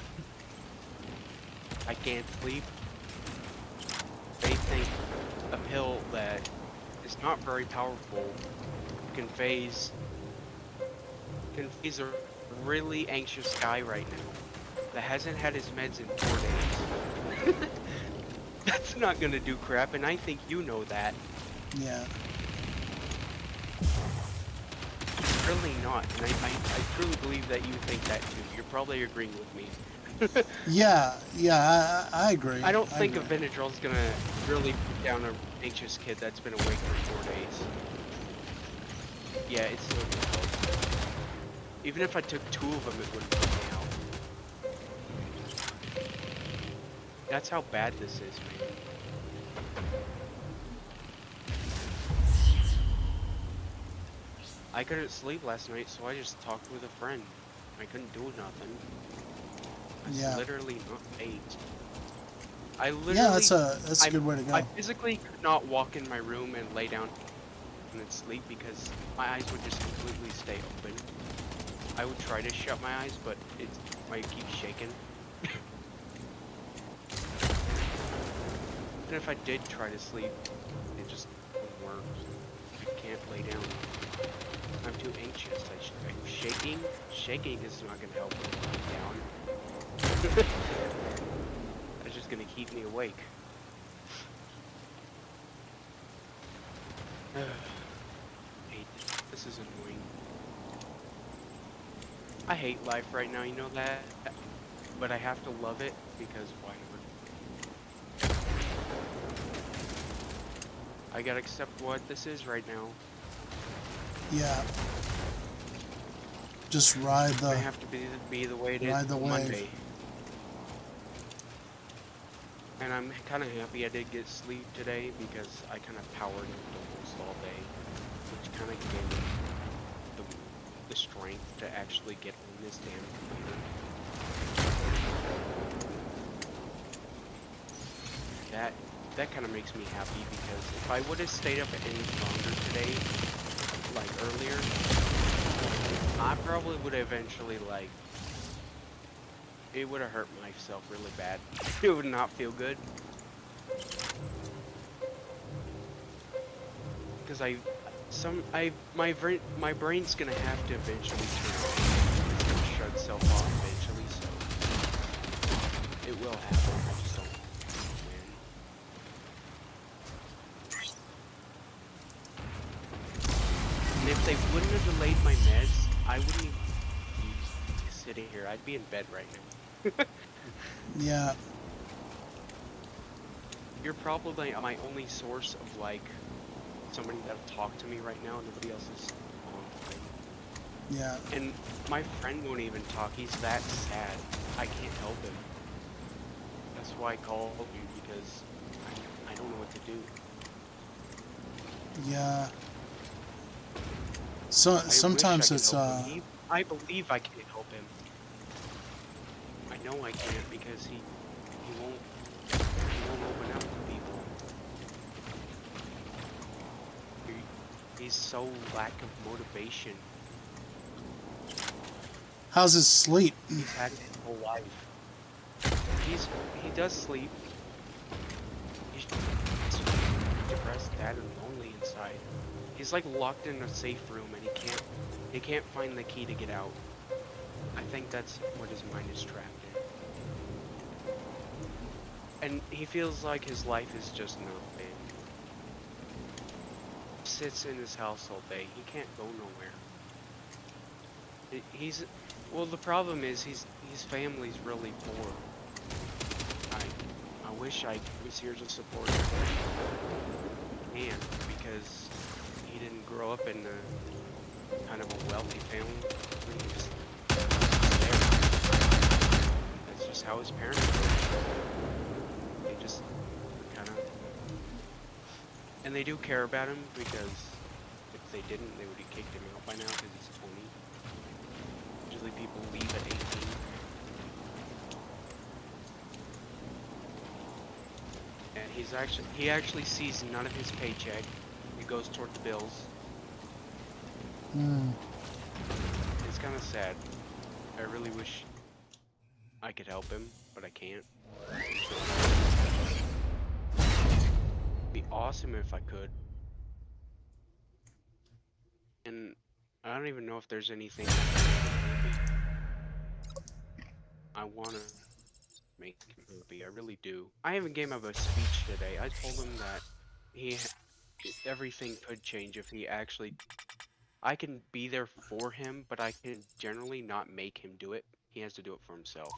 I can't sleep. They think a pill that is not very powerful conveys a really anxious guy right now that hasn't had his meds in 4 days. That's not gonna do crap, and I think you know that. Yeah. Really not, and I truly believe that you think that too. You're probably agreeing with me. Yeah. Yeah. I agree. I don't I think a agree. Benadryl is gonna really put down an anxious kid that's been awake for 4 days. Yeah, it's still gonna help. Even if I took 2 of them, it wouldn't put me out. That's how bad this is, man. I couldn't sleep last night, so I just talked with a friend. I couldn't do nothing. I was Yeah. literally not ate. I Yeah. literally, That's a good way to I go. physically could not walk in my room and lay down and sleep because my eyes would just completely stay open. I would try to shut my eyes, but it might keep shaking. Even if I did try to sleep, it just wouldn't work. I can't lay down. I'm too anxious. I'm shaking. Shaking is not gonna help me lay down. That's just gonna keep me awake. Hate this is annoying. I hate life right now, you know that? But I have to love it because why not? I gotta accept what this is right now. Yeah. Just ride I the have to be the way it is ride the till wave. Monday. And I'm kind of happy I did get sleep today because I kind of powered almost all day, which kind of gave me the strength to actually get on this damn computer. That kind of makes me happy because if I would have stayed up any longer today, like earlier, I probably would have eventually like it would have hurt myself really bad. It would not feel good. Because my brain's gonna have to eventually turn off. It's gonna shut itself off eventually, so it will happen. I just don't know when. And if they wouldn't have delayed my meds, I wouldn't even be sitting here. I'd be in bed right now. Yeah. You're probably my only source of like somebody that'll talk to me right now. Nobody else is on. Yeah. And my friend won't even talk. He's that sad. I can't help him. That's why I called you because I don't know what to do. Yeah. So I wish I sometimes could it's help him. I believe I can help him. I know I can't because he won't open up to people. He's so lack of motivation. how's his sleep? He's had it his whole life. He does sleep. He's depressed, sad, and lonely inside. He's like locked in a safe room and he can't find the key to get out. I think that's what his mind is trapped in. And he feels like his life is just nothing. Sits in his house all day. He can't go nowhere. Well, the problem is his family's really poor. I wish I was here to support him, and because he didn't grow up in a kind of a wealthy family, he was there. That's just how his parents were. They just kind of, and they do care about him because it's they didn't, they would have kicked him out by now because he's 20. Usually people leave at 18. And he actually sees none of his paycheck. It goes toward the bills. Hmm. It's kind of sad. I really wish I could help him, but I can't. It'd be awesome if I could. And I don't even know if there's anything I want to make him happy. I really do. I even gave him a speech today. I told him that everything could change if he actually. I can be there for him, but I can generally not make him do it. He has to do it for himself.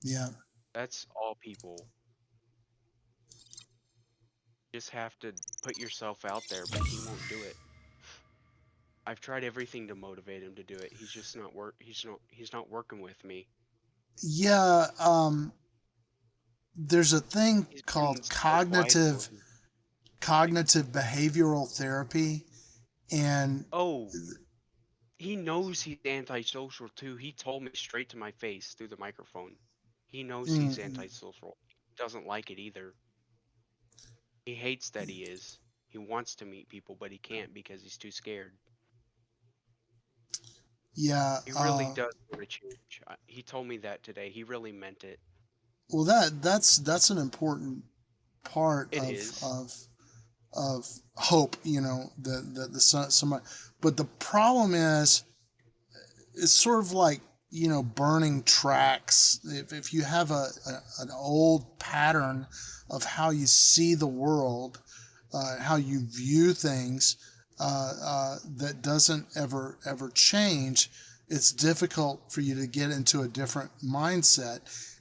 Yeah. That's all people. You just have to put yourself out there, but he won't do it. I've tried everything to motivate him to do it. He's just not he's not working with me. Yeah. There's a thing He's called being so quiet about it. cognitive behavioral therapy, and Oh, he knows he's antisocial too. He told me straight to my face through the microphone. He knows he's mm, antisocial. He doesn't like it either. He hates that he is. He wants to meet people, but he can't because he's too scared. yeah. He really does want to change. He told me that today. He really meant it. Well, that's an important part It is. of hope. You know, the somebody. But the problem is, it's sort of like, you know, burning tracks. If you have an old pattern of how you see the world, how you view things, that doesn't ever change, it's difficult for you to get into a different mindset.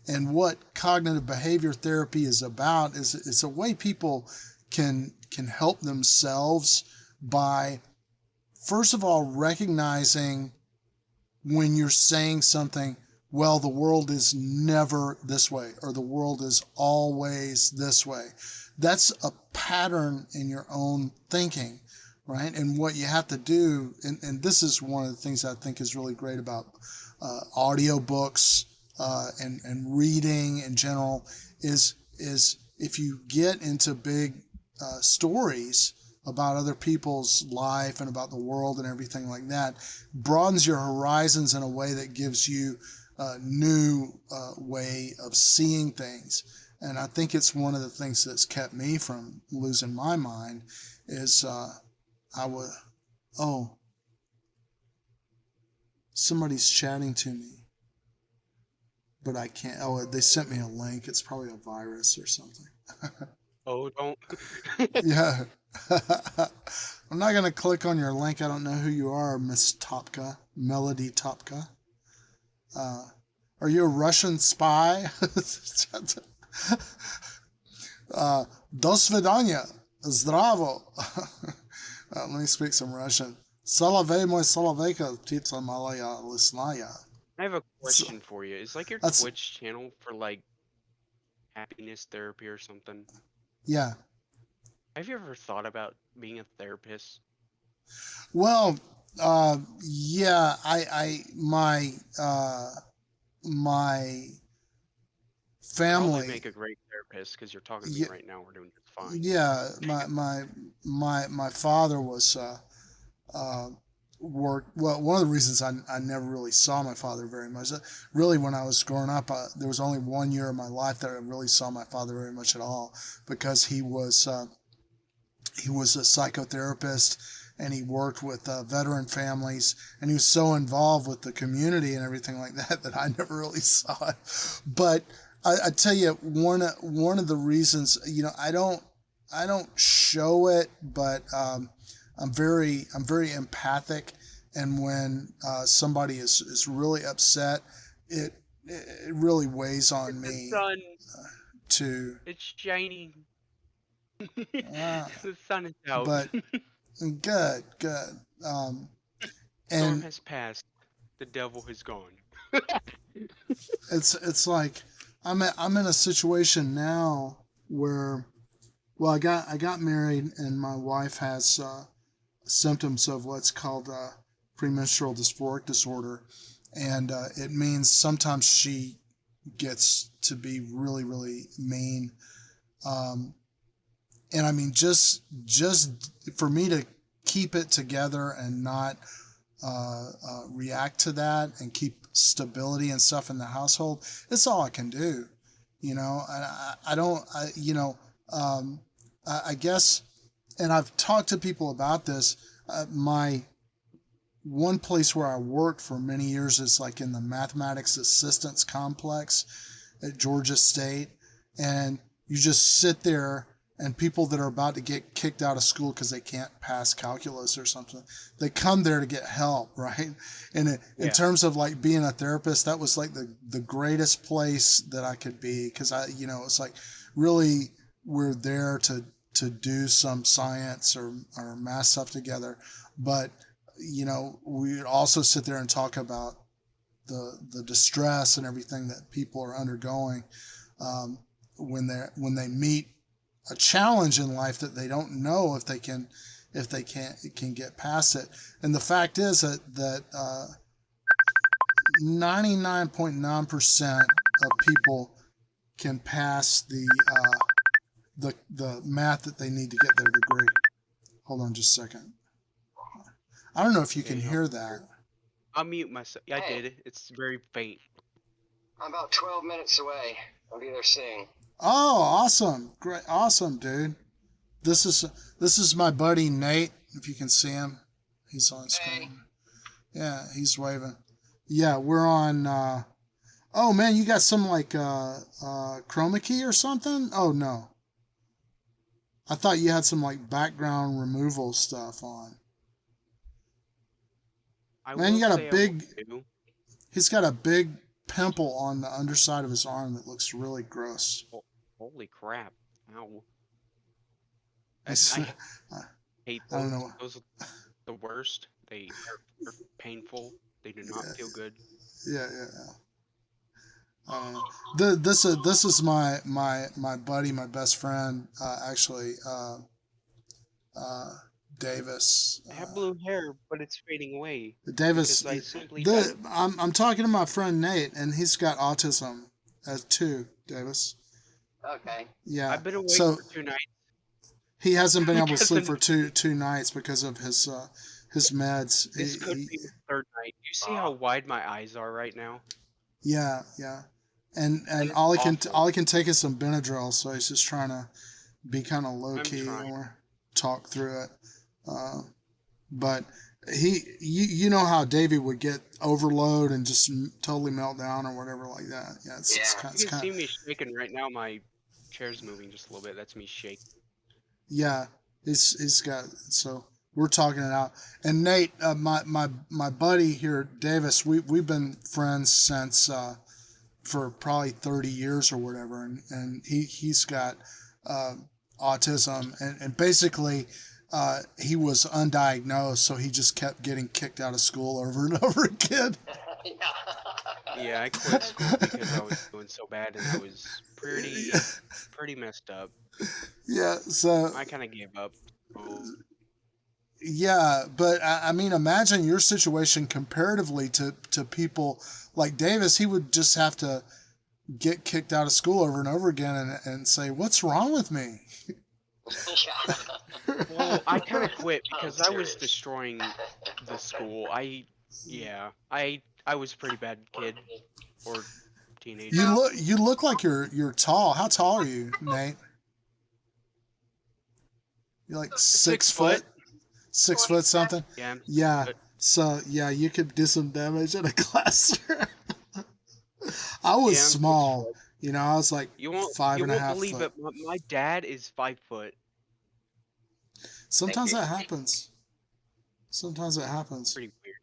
And what cognitive behavior therapy is about is it's a way people can help themselves by, first of all, recognizing when you're saying something, well, the world is never this way, or the world is always this way. That's a pattern in your own thinking, right? And what you have to do, and this is one of the things I think is really great about audiobooks, and reading in general, is if you get into big stories about other people's life and about the world and everything like that, broadens your horizons in a way that gives you a new way of seeing things. And I think it's one of the things that's kept me from losing my mind is oh, somebody's chatting to me, but I can't. Oh, they sent me a link. It's probably a virus or something. Oh, don't. Yeah. I'm not going to click on your link. I don't know who you are, Miss Topka, Melody Topka. Are you a Russian spy? До свидания. Zdravo. Let me speak some Russian. Salavey moj salaveyka, ptica malaya lisnaya. I have a question for you. Is like your That's, Twitch channel for like happiness therapy or something? yeah. Have you ever thought about being a therapist? Well, yeah, my family. Probably make a great therapist because you're talking to me Yeah, right now. We're doing just fine. yeah. My father was worked. Well, one of the reasons I never really saw my father very much. Really, when I was growing up, there was only 1 year of my life that I really saw my father very much at all, because he was a psychotherapist, and he worked with veteran families, and he was so involved with the community and everything like that that I never really saw it. But I tell you, one of the reasons, you know, I don't show it, but I'm very empathic, and when somebody is really upset, it really weighs on The me sun, to. it's shining. Uh, The sun is out. but good. Storm And has passed. The devil has gone. it's like I'm in a situation now where, well, I got married, and my wife has symptoms of what's called premenstrual dysphoric disorder, and it means sometimes she gets to be really, really mean. Um, and I mean, just for me to keep it together and not react to that and keep stability and stuff in the household, it's all I can do. And I don't, um, I guess, and I've talked to people about this. My one place where I worked for many years is like in the mathematics assistance complex at Georgia State. And you just sit there, and people that are about to get kicked out of school because they can't pass calculus or something, they come there to get help, right? And in Yeah. terms of like being a therapist, that was like the greatest place that I could be, because it's like really we're there to do some science or math stuff together. But we also sit there and talk about the distress and everything that people are undergoing when they meet a challenge in life that they don't know if they can get past it. And the fact is that 99.9% of people can pass the math that they need to get their degree. Hold on just a second. I don't know if you Yeah, can hear that. I'll mute myself. I Hey. did. It's very faint. I'm about 12 minutes away. I'll be there soon. Oh, awesome. Great. Awesome, dude. This is my buddy Nate, if you can see him. He's on screen. Yeah, he's waving. Yeah, we're on oh man, you got some like chroma key or something? Oh no. I thought you had some like background removal stuff on. Man, you got a big he's got a big pimple on the underside of his arm that looks really gross. Holy crap. Ow. I It's- hate I don't those. know. Those are the worst. They are painful. They do not feel good. Yeah. This is my buddy, my best friend, actually, Davis. I have blue hair, but it's fading away. Davis. Because I simply I'm talking to my friend Nate, and he's got autism too. Davis. Okay. Yeah. I've been away So for 2 nights. he hasn't been able to Because sleep of- for two nights because of his meds. This could be the 3rd night. You see how wide my eyes are right now? Yeah. And it's all he awful. can take is some Benadryl, so he's just trying to be kind of low I'm key trying. or talk through it. But you know how Davey would get overload and just totally melt down or whatever like that. Yeah, it's You can see me shaking right now. My chair's moving just a little bit. That's me shaking. yeah. He's got, so we're talking it out. And Nate, my buddy here, Davis, we've been friends since for probably 30 years or whatever, and he's got autism, and basically he was undiagnosed, so he just kept getting kicked out of school over and over again. Yeah, I quit school because I was doing so bad and I was pretty messed up. Yeah, so I kind of gave up. So, yeah, but I mean, imagine your situation comparatively to people like Davis. He would just have to get kicked out of school over and over again and say, "What's wrong with me?" well, I kind of quit because I was destroying the school. I was a pretty bad kid or teenager. You look like you're tall. How tall are you, Nate? You're like 6 foot? 6 foot something? Yeah. Yeah. But- So yeah, you could do some damage in a classroom. I was Yeah, I'm small. I was like You won't 5.5 believe foot. it. My dad is 5 foot. Sometimes that happens. Sometimes it happens. Pretty weird.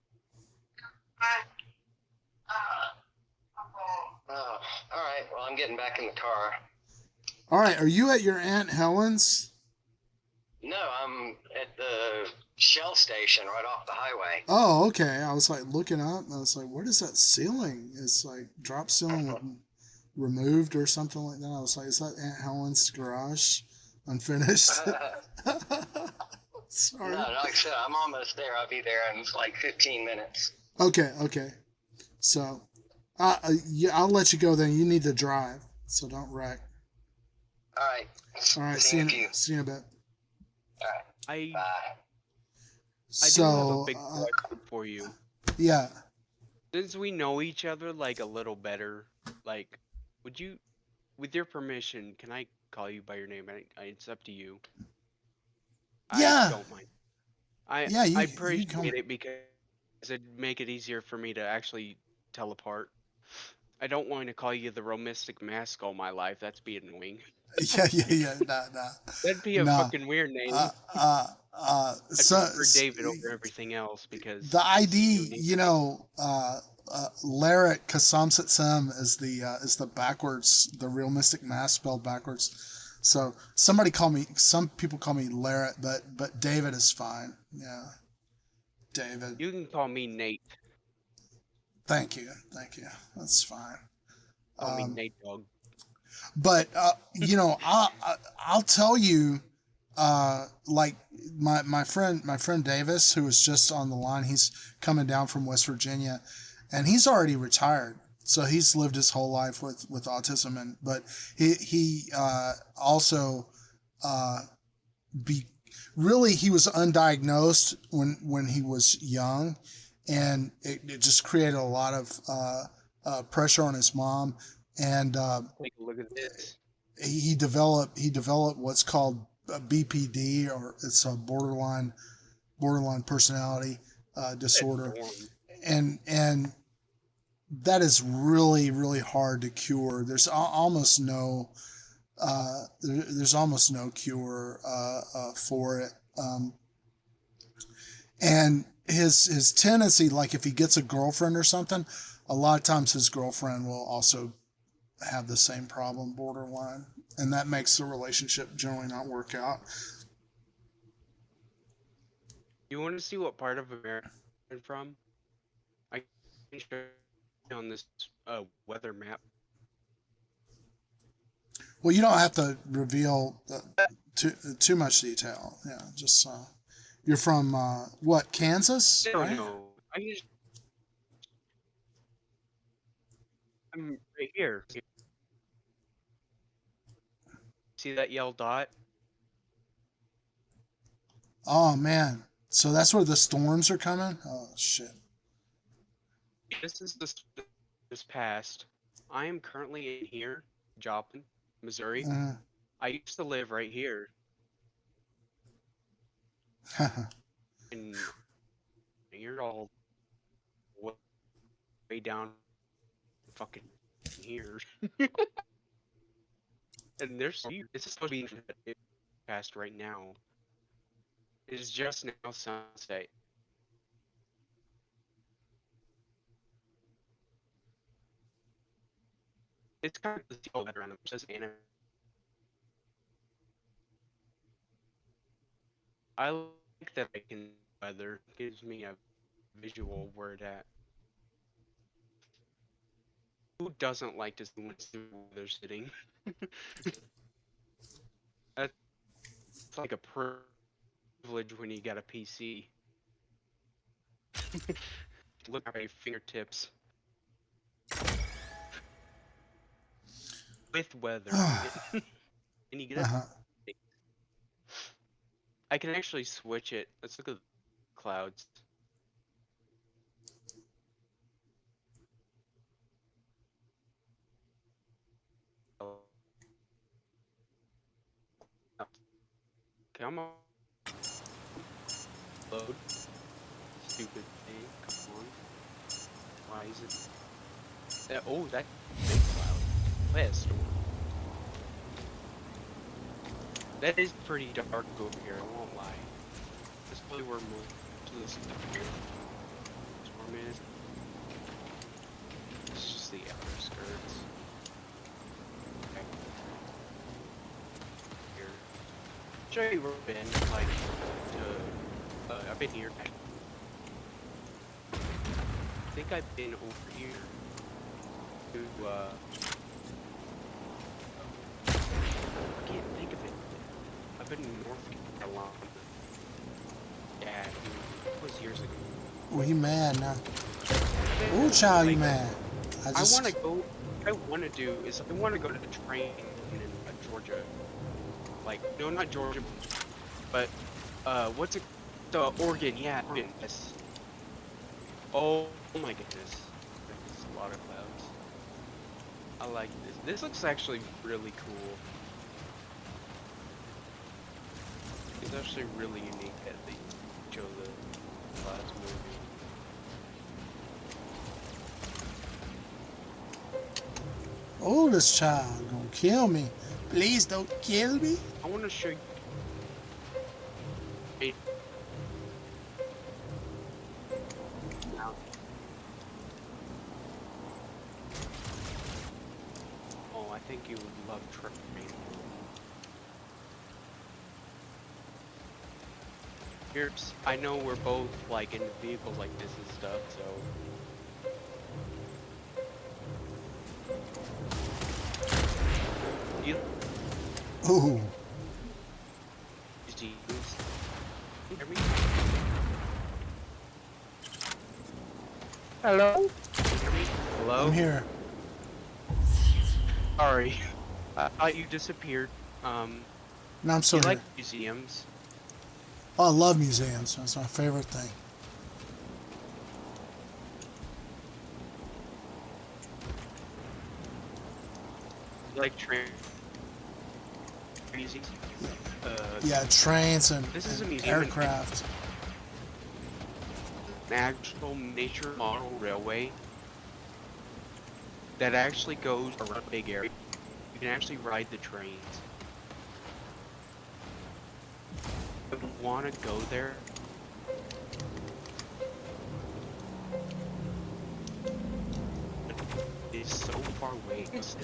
Oh, all right. Well, I'm getting back in the car. All right, are you at your Aunt Helen's? No, I'm at the Shell station right off the highway. Oh, okay. I was like looking up, and I was like, "What is that ceiling? It's like drop ceiling removed or something like that." I was like, "Is that Aunt Helen's garage unfinished?" Sorry. No, like I said, I'm almost there. I'll be there in like 15 minutes. Okay, okay. So, yeah, I'll let you go then. You need to drive, so don't wreck. All right. All right, See you in a few. see you in a bit. All right. I Bye. I do have a So, big question for you. yeah, Since we know each other like a little better, like, would you, with your permission, can I call you by your name? It's up to you. I yeah, don't mind. I yeah. I You come. appreciate it because it'd make it easier for me to actually tell apart. I don't want to call you the Romistic Mask all my life. That's be annoying. Yeah, yeah, yeah. Nah, nah, That'd be a nah. fucking weird Uh, name. uh, I'd so, prefer David over everything else because the it's ID, unique. Laret Kasamsetsem is the backwards, the real Mystic Mass spelled backwards. So some people call me Laret, but David is fine. Yeah, David. You can call me Nate. Thank you, That's fine. Call me Um, Nate Dog. but I'll tell you, like my friend Davis, who was just on the line, he's coming down from West Virginia, and he's already retired. So he's lived his whole life with autism, but he also be really he was undiagnosed when he was young, and it just created a lot of pressure on his mom, and Take a look at this. he developed what's called BPD, or it's a borderline personality disorder, Norm. and that is really really hard to cure. There's almost no cure for it. And his tendency, like if he gets a girlfriend or something, a lot of times his girlfriend will also have the same problem, borderline, and that makes the relationship generally not work out. You want to see what part of America I'm from? I can show you on this weather map. Well, you don't have to reveal too much detail. Yeah, just you're from what, Kansas, No, right? no. I'm right here. See that yellow dot? Oh man, so that's where the storms are coming. Oh shit. This is this past. I am currently in here, Joplin, Missouri. Uh, I used to live right here, and you're all way down fucking here. And there's this is supposed to be past right now. It is just now sunset. It's kind of the better on it says anime. I like that I can weather gives me a visual word at. Who doesn't like to see when it's the weather sitting? That's like a privilege when you got a PC. Look at my fingertips. With weather. And you get uh-huh. it. I can actually switch it. Let's look at the clouds. Come on. Load. Stupid thing. Come on. Why is it? Oh, that big cloud. That's a storm. That is pretty dark over here, I won't lie. That's probably where most of the stuff here storm is. It's just the outer skirts. Okay. Here. Show you where I've been, like, I've been here. I think I've been over here to, I can't think of it. I've been in North Carolina. dad. It was years ago. Oh, he mad now. Oh, child, you Like, mad. I want to go. What I want to do is I want to go to the train in Georgia. Like, no, not Georgia, but what's it? The Oregon, yeah, Oregon. Yes. Oh my goodness, there's a lot of clouds. I like this. This looks actually really cool. It's actually really unique that they show the clouds moving. Oh, this child gonna kill me. Please don't kill me. I want to show you. Hey, now, oh, I think you would love train. Here's, I know we're both like in vehicles like this and stuff, so. You Ooh. hear me? Hello? Can you hear me? Hello? I'm here. Sorry. I thought you disappeared. No, I'm Do still you here. like museums? Oh, I love museums. That's my favorite thing. You like train museums? Yeah, trains This is a and museum in- aircraft. An actual nature model railway that actually goes around a big area. You can actually ride the trains. I want to go there. It's so far away. This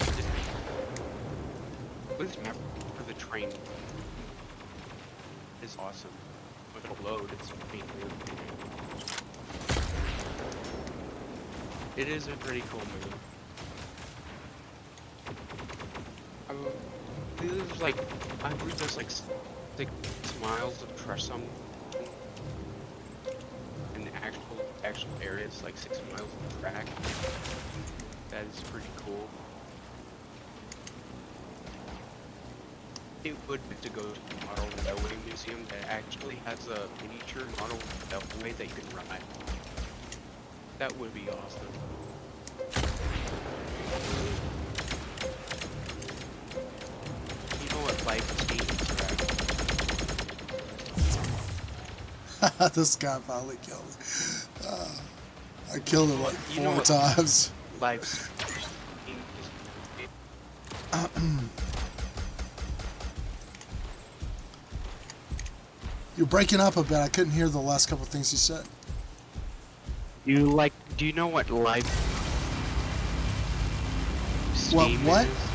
map for the train is awesome. With a load, it's being weird. It is a pretty cool movie. There's like, I believe there's like 6 miles of trestle in the actual areas, like 6 miles of track. That is pretty cool. It would be to go to the model railway museum that actually has a miniature model railway that you can ride. That would be awesome. You know what life means, right? This guy finally killed me. I killed him like You know 4 what- times. Life's You're breaking up a bit. I couldn't hear the last couple of things you said. Do you know what live What- Steam what? is?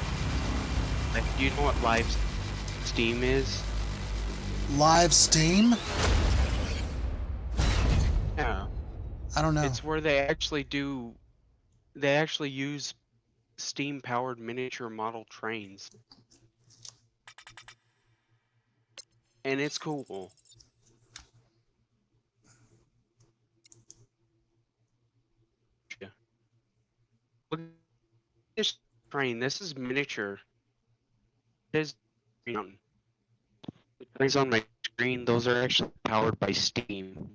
Like, do you know what live Steam is? Live Steam? Yeah. I don't know. It's where they actually use steam powered miniature model trains. And it's cool. Yeah. Look at this train. This is miniature. There's the trains on my screen. Those are actually powered by steam.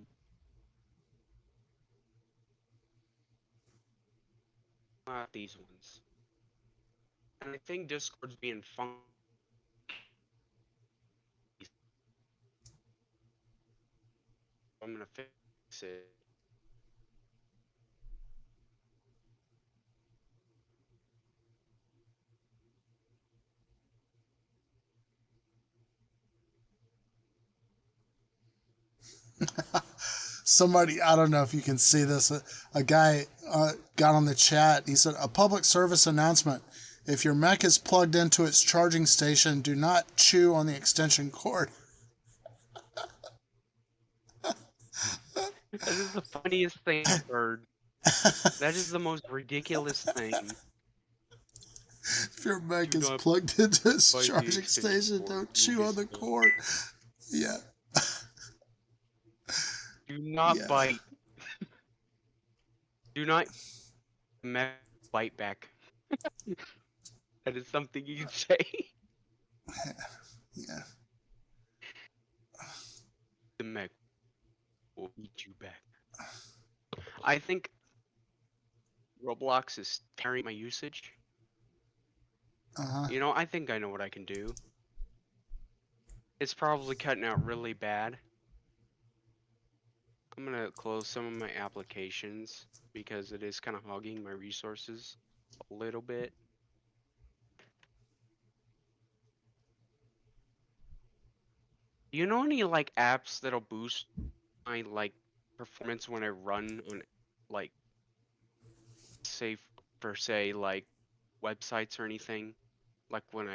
Not these ones. And I think Discord's being fun. I'm gonna fix it. Somebody, I don't know if you can see this. A guy got on the chat. He said, a public service announcement. If your mech is plugged into its charging station, do not chew on the extension cord. That is the funniest thing I've heard. That is the most ridiculous thing. If your mech Do is not plugged into its plug the charging extension station, cord. don't You'll chew be on the stuck. cord. Yeah. Do not Yeah. bite. Do not bite back. That is something you can say. Yeah. The mech will eat you back. I think Roblox is tearing my usage. Uh-huh. You know, I think I know what I can do. It's probably cutting out really bad. I'm gonna close some of my applications because it is kind of hogging my resources a little bit. Do you know any like apps that'll boost my like performance when I run on like say for say like websites or anything? Like when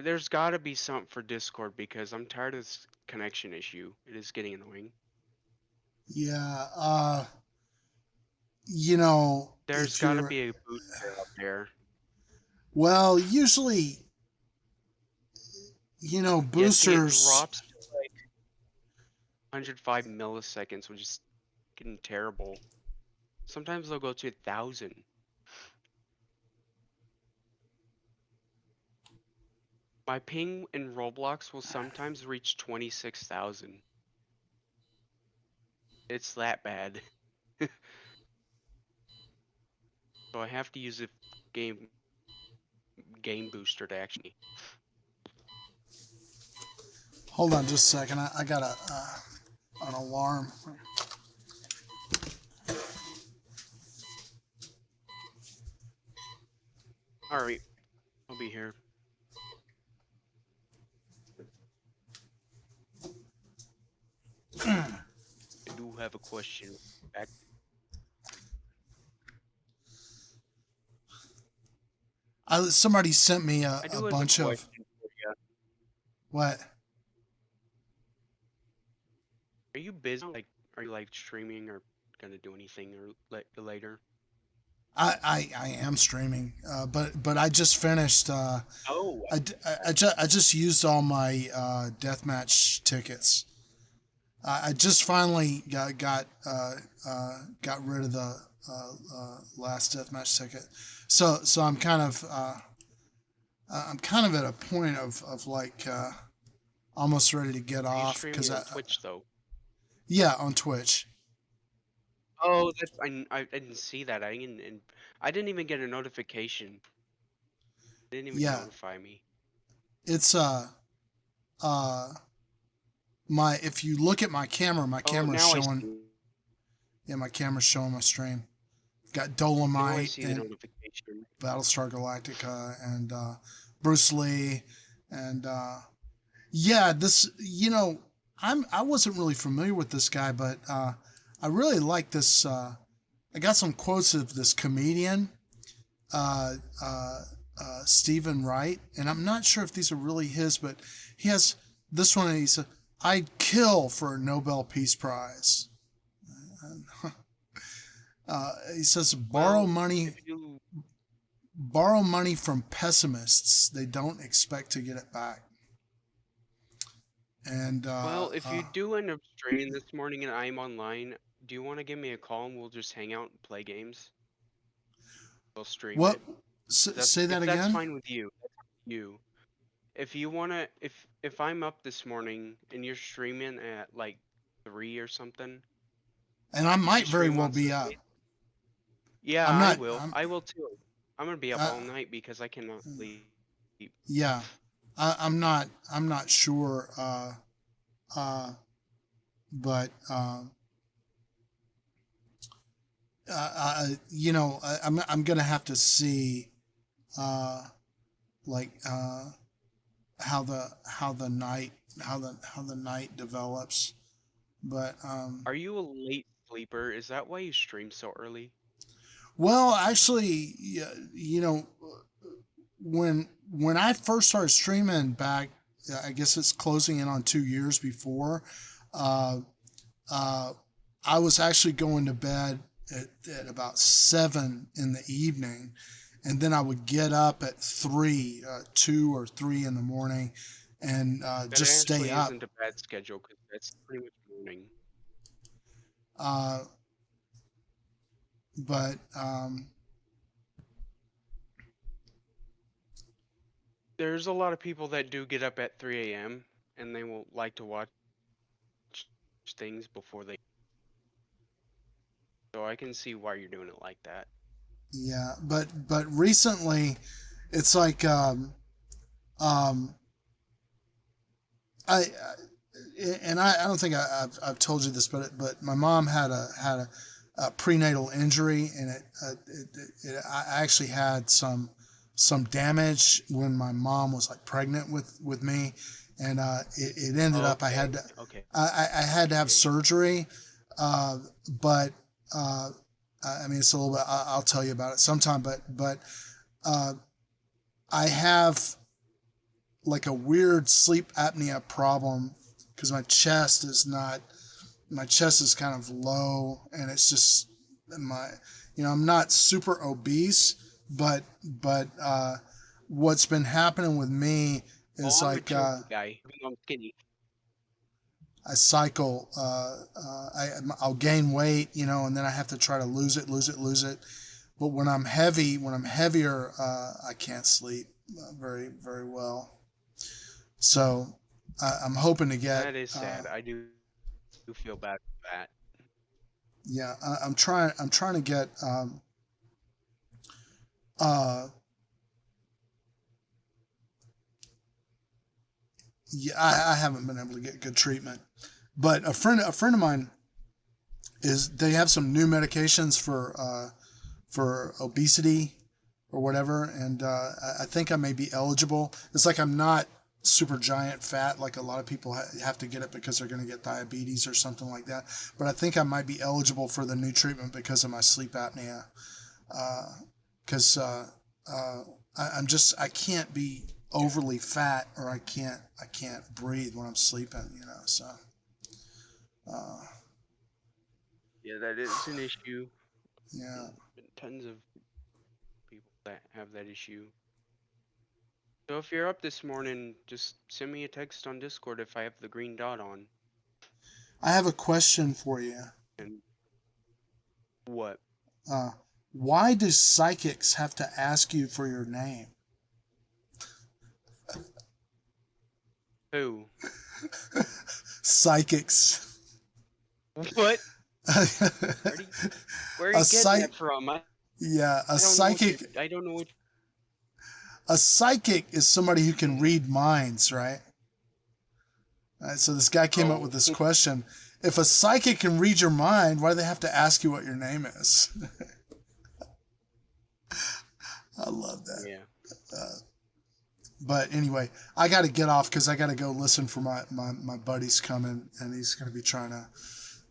there's got to be something for Discord because I'm tired of this connection issue. It is getting annoying. Yeah. You know, There's if got to you're be a booster out there. well, usually, Yeah, see, it boosters. drops to like 105 milliseconds, which is getting terrible. Sometimes they'll go to 1,000. My ping in Roblox will sometimes reach 26,000. It's that bad. So I have to use a game booster to actually. Hold on just a second. I got an alarm. All right, I'll be here. I do have a question. Back. Somebody sent me I a do have a bunch of question for you. what? Are you busy? Like, are you like streaming or gonna do anything or later? I am streaming, but I just finished. Oh, I just used all my deathmatch tickets. I just finally got rid of the last deathmatch ticket. So I'm kind of at a point of like almost ready to get are you off streaming because on Twitch though? yeah, on Twitch. Oh, that's I didn't see that. I didn't even get a notification. They didn't even Yeah, notify me. it's uh my if you look at my Oh, camera's now I showing. see. Yeah, my camera's showing my stream. Got Now I Dolomite see the and notification. Battlestar Galactica and Bruce Lee and yeah, this I wasn't really familiar with this guy, but I really like this. I got some quotes of this comedian, uh, uh, Stephen Wright, and I'm not sure if these are really his, but he has this one. And he said, "I'd kill for a Nobel Peace Prize." He says, Well, if you borrow money from pessimists. They don't expect to get it back." And if you do end up streaming this morning and I'm online, do you want to give me a call and we'll just hang out and play games? We'll stream what? it. That's Say that if that's again. fine with you. That's up to you. If you wanna, if I'm up this morning and you're streaming at like 3 or something, And I you might can very stream well on be some up. days. Yeah, I'm I not. will. I will too. I'm gonna be up I, all night because I cannot sleep. yeah, I'm not. I'm not sure. Uh, but I'm gonna have to see uh, like how the night develops. But Are you a late sleeper? Is that why you stream so early? well, actually, when I first started streaming back, I guess it's closing in on 2 years before. Uh, uh, I was actually going to bed at about 7 in the evening, and then I would get up at 2 or 3 in the morning, and That just stay actually up. isn't a bad schedule because that's pretty much morning. Uh, but There's a lot of people that do get up at 3 a.m. and they will like to watch things before they. So I can see why you're doing it like that. yeah, but recently, it's like um, I and I don't think I've told you this, but my mom had a prenatal injury, and I actually had some damage when my mom was like pregnant with me, and it ended up Okay. I had to have Okay. surgery, but I mean it's a little bit. I'll tell you about it sometime, but uh, I have like a weird sleep apnea problem because my chest is kind of low, and it's just my, I'm not super obese, but what's been happening with me is I'm a like chunky guy. I'm skinny. I cycle. I'll gain weight, and then I have to try to lose it. But when I'm heavier, I can't sleep very, very well. So I'm hoping to get. That is sad. I do feel bad for that. Yeah, I'm trying. I'm trying to get. Uh, yeah, I haven't been able to get good treatment, but a friend of mine they have some new medications for obesity or whatever, and I think I may be eligible. It's like I'm not super giant fat like a lot of people have to get it because they're going to get diabetes or something like that. But I think I might be eligible for the new treatment because of my sleep apnea. Because I can't be overly fat, or I can't breathe when I'm sleeping. So uh, Yeah, that is an issue. yeah. Tons of people that have that issue. So if you're up this morning, just send me a text on Discord if I have the green dot on. I have a question for you. And what? Uh, why do psychics have to ask you for your name? Who? Psychics. What? a Where are you getting psych that from? yeah, a I don't know what psychic I don't know what. a psychic is somebody who can read minds, right? So this guy came up with this question. If a psychic can read your mind, why do they have to ask you what your name is? I love that. Yeah. But anyway, I got to get off because I got to go listen for my buddy's coming, and he's going to be trying to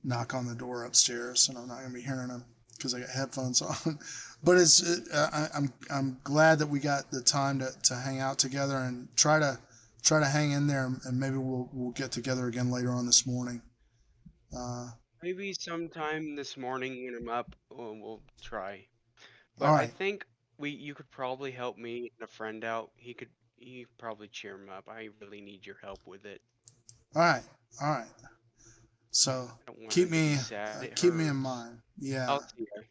knock on the door upstairs, and I'm not going to be hearing him because I got headphones on. But I'm glad that we got the time to hang out together and try to hang in there, and maybe we'll get together again later on this morning. Maybe sometime this morning when I'm up, we'll try. All But I right, think you could probably help me and a friend out. He could probably cheer him up. I really need your help with it. all right, all right. So I don't want keep him to me be sad. It keep me in hurts. mind. Yeah, I'll see you.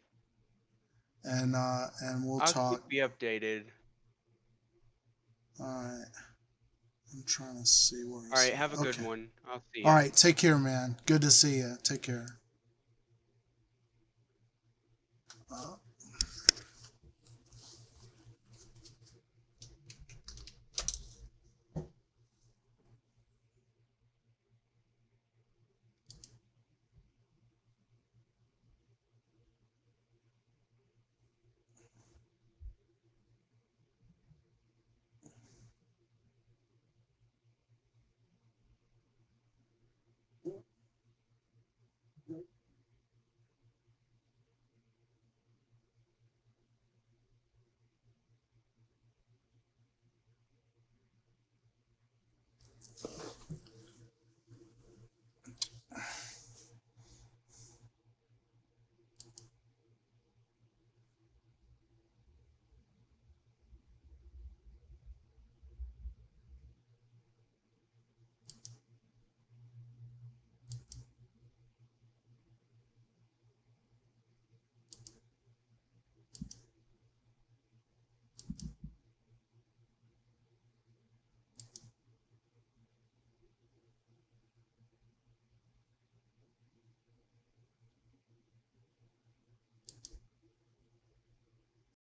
and we'll I'll keep talk. you updated. All right. I'm trying to see where All he's right, have a at. good Okay. one. I'll see All you. right. Take care, man. Good to see you. Take care.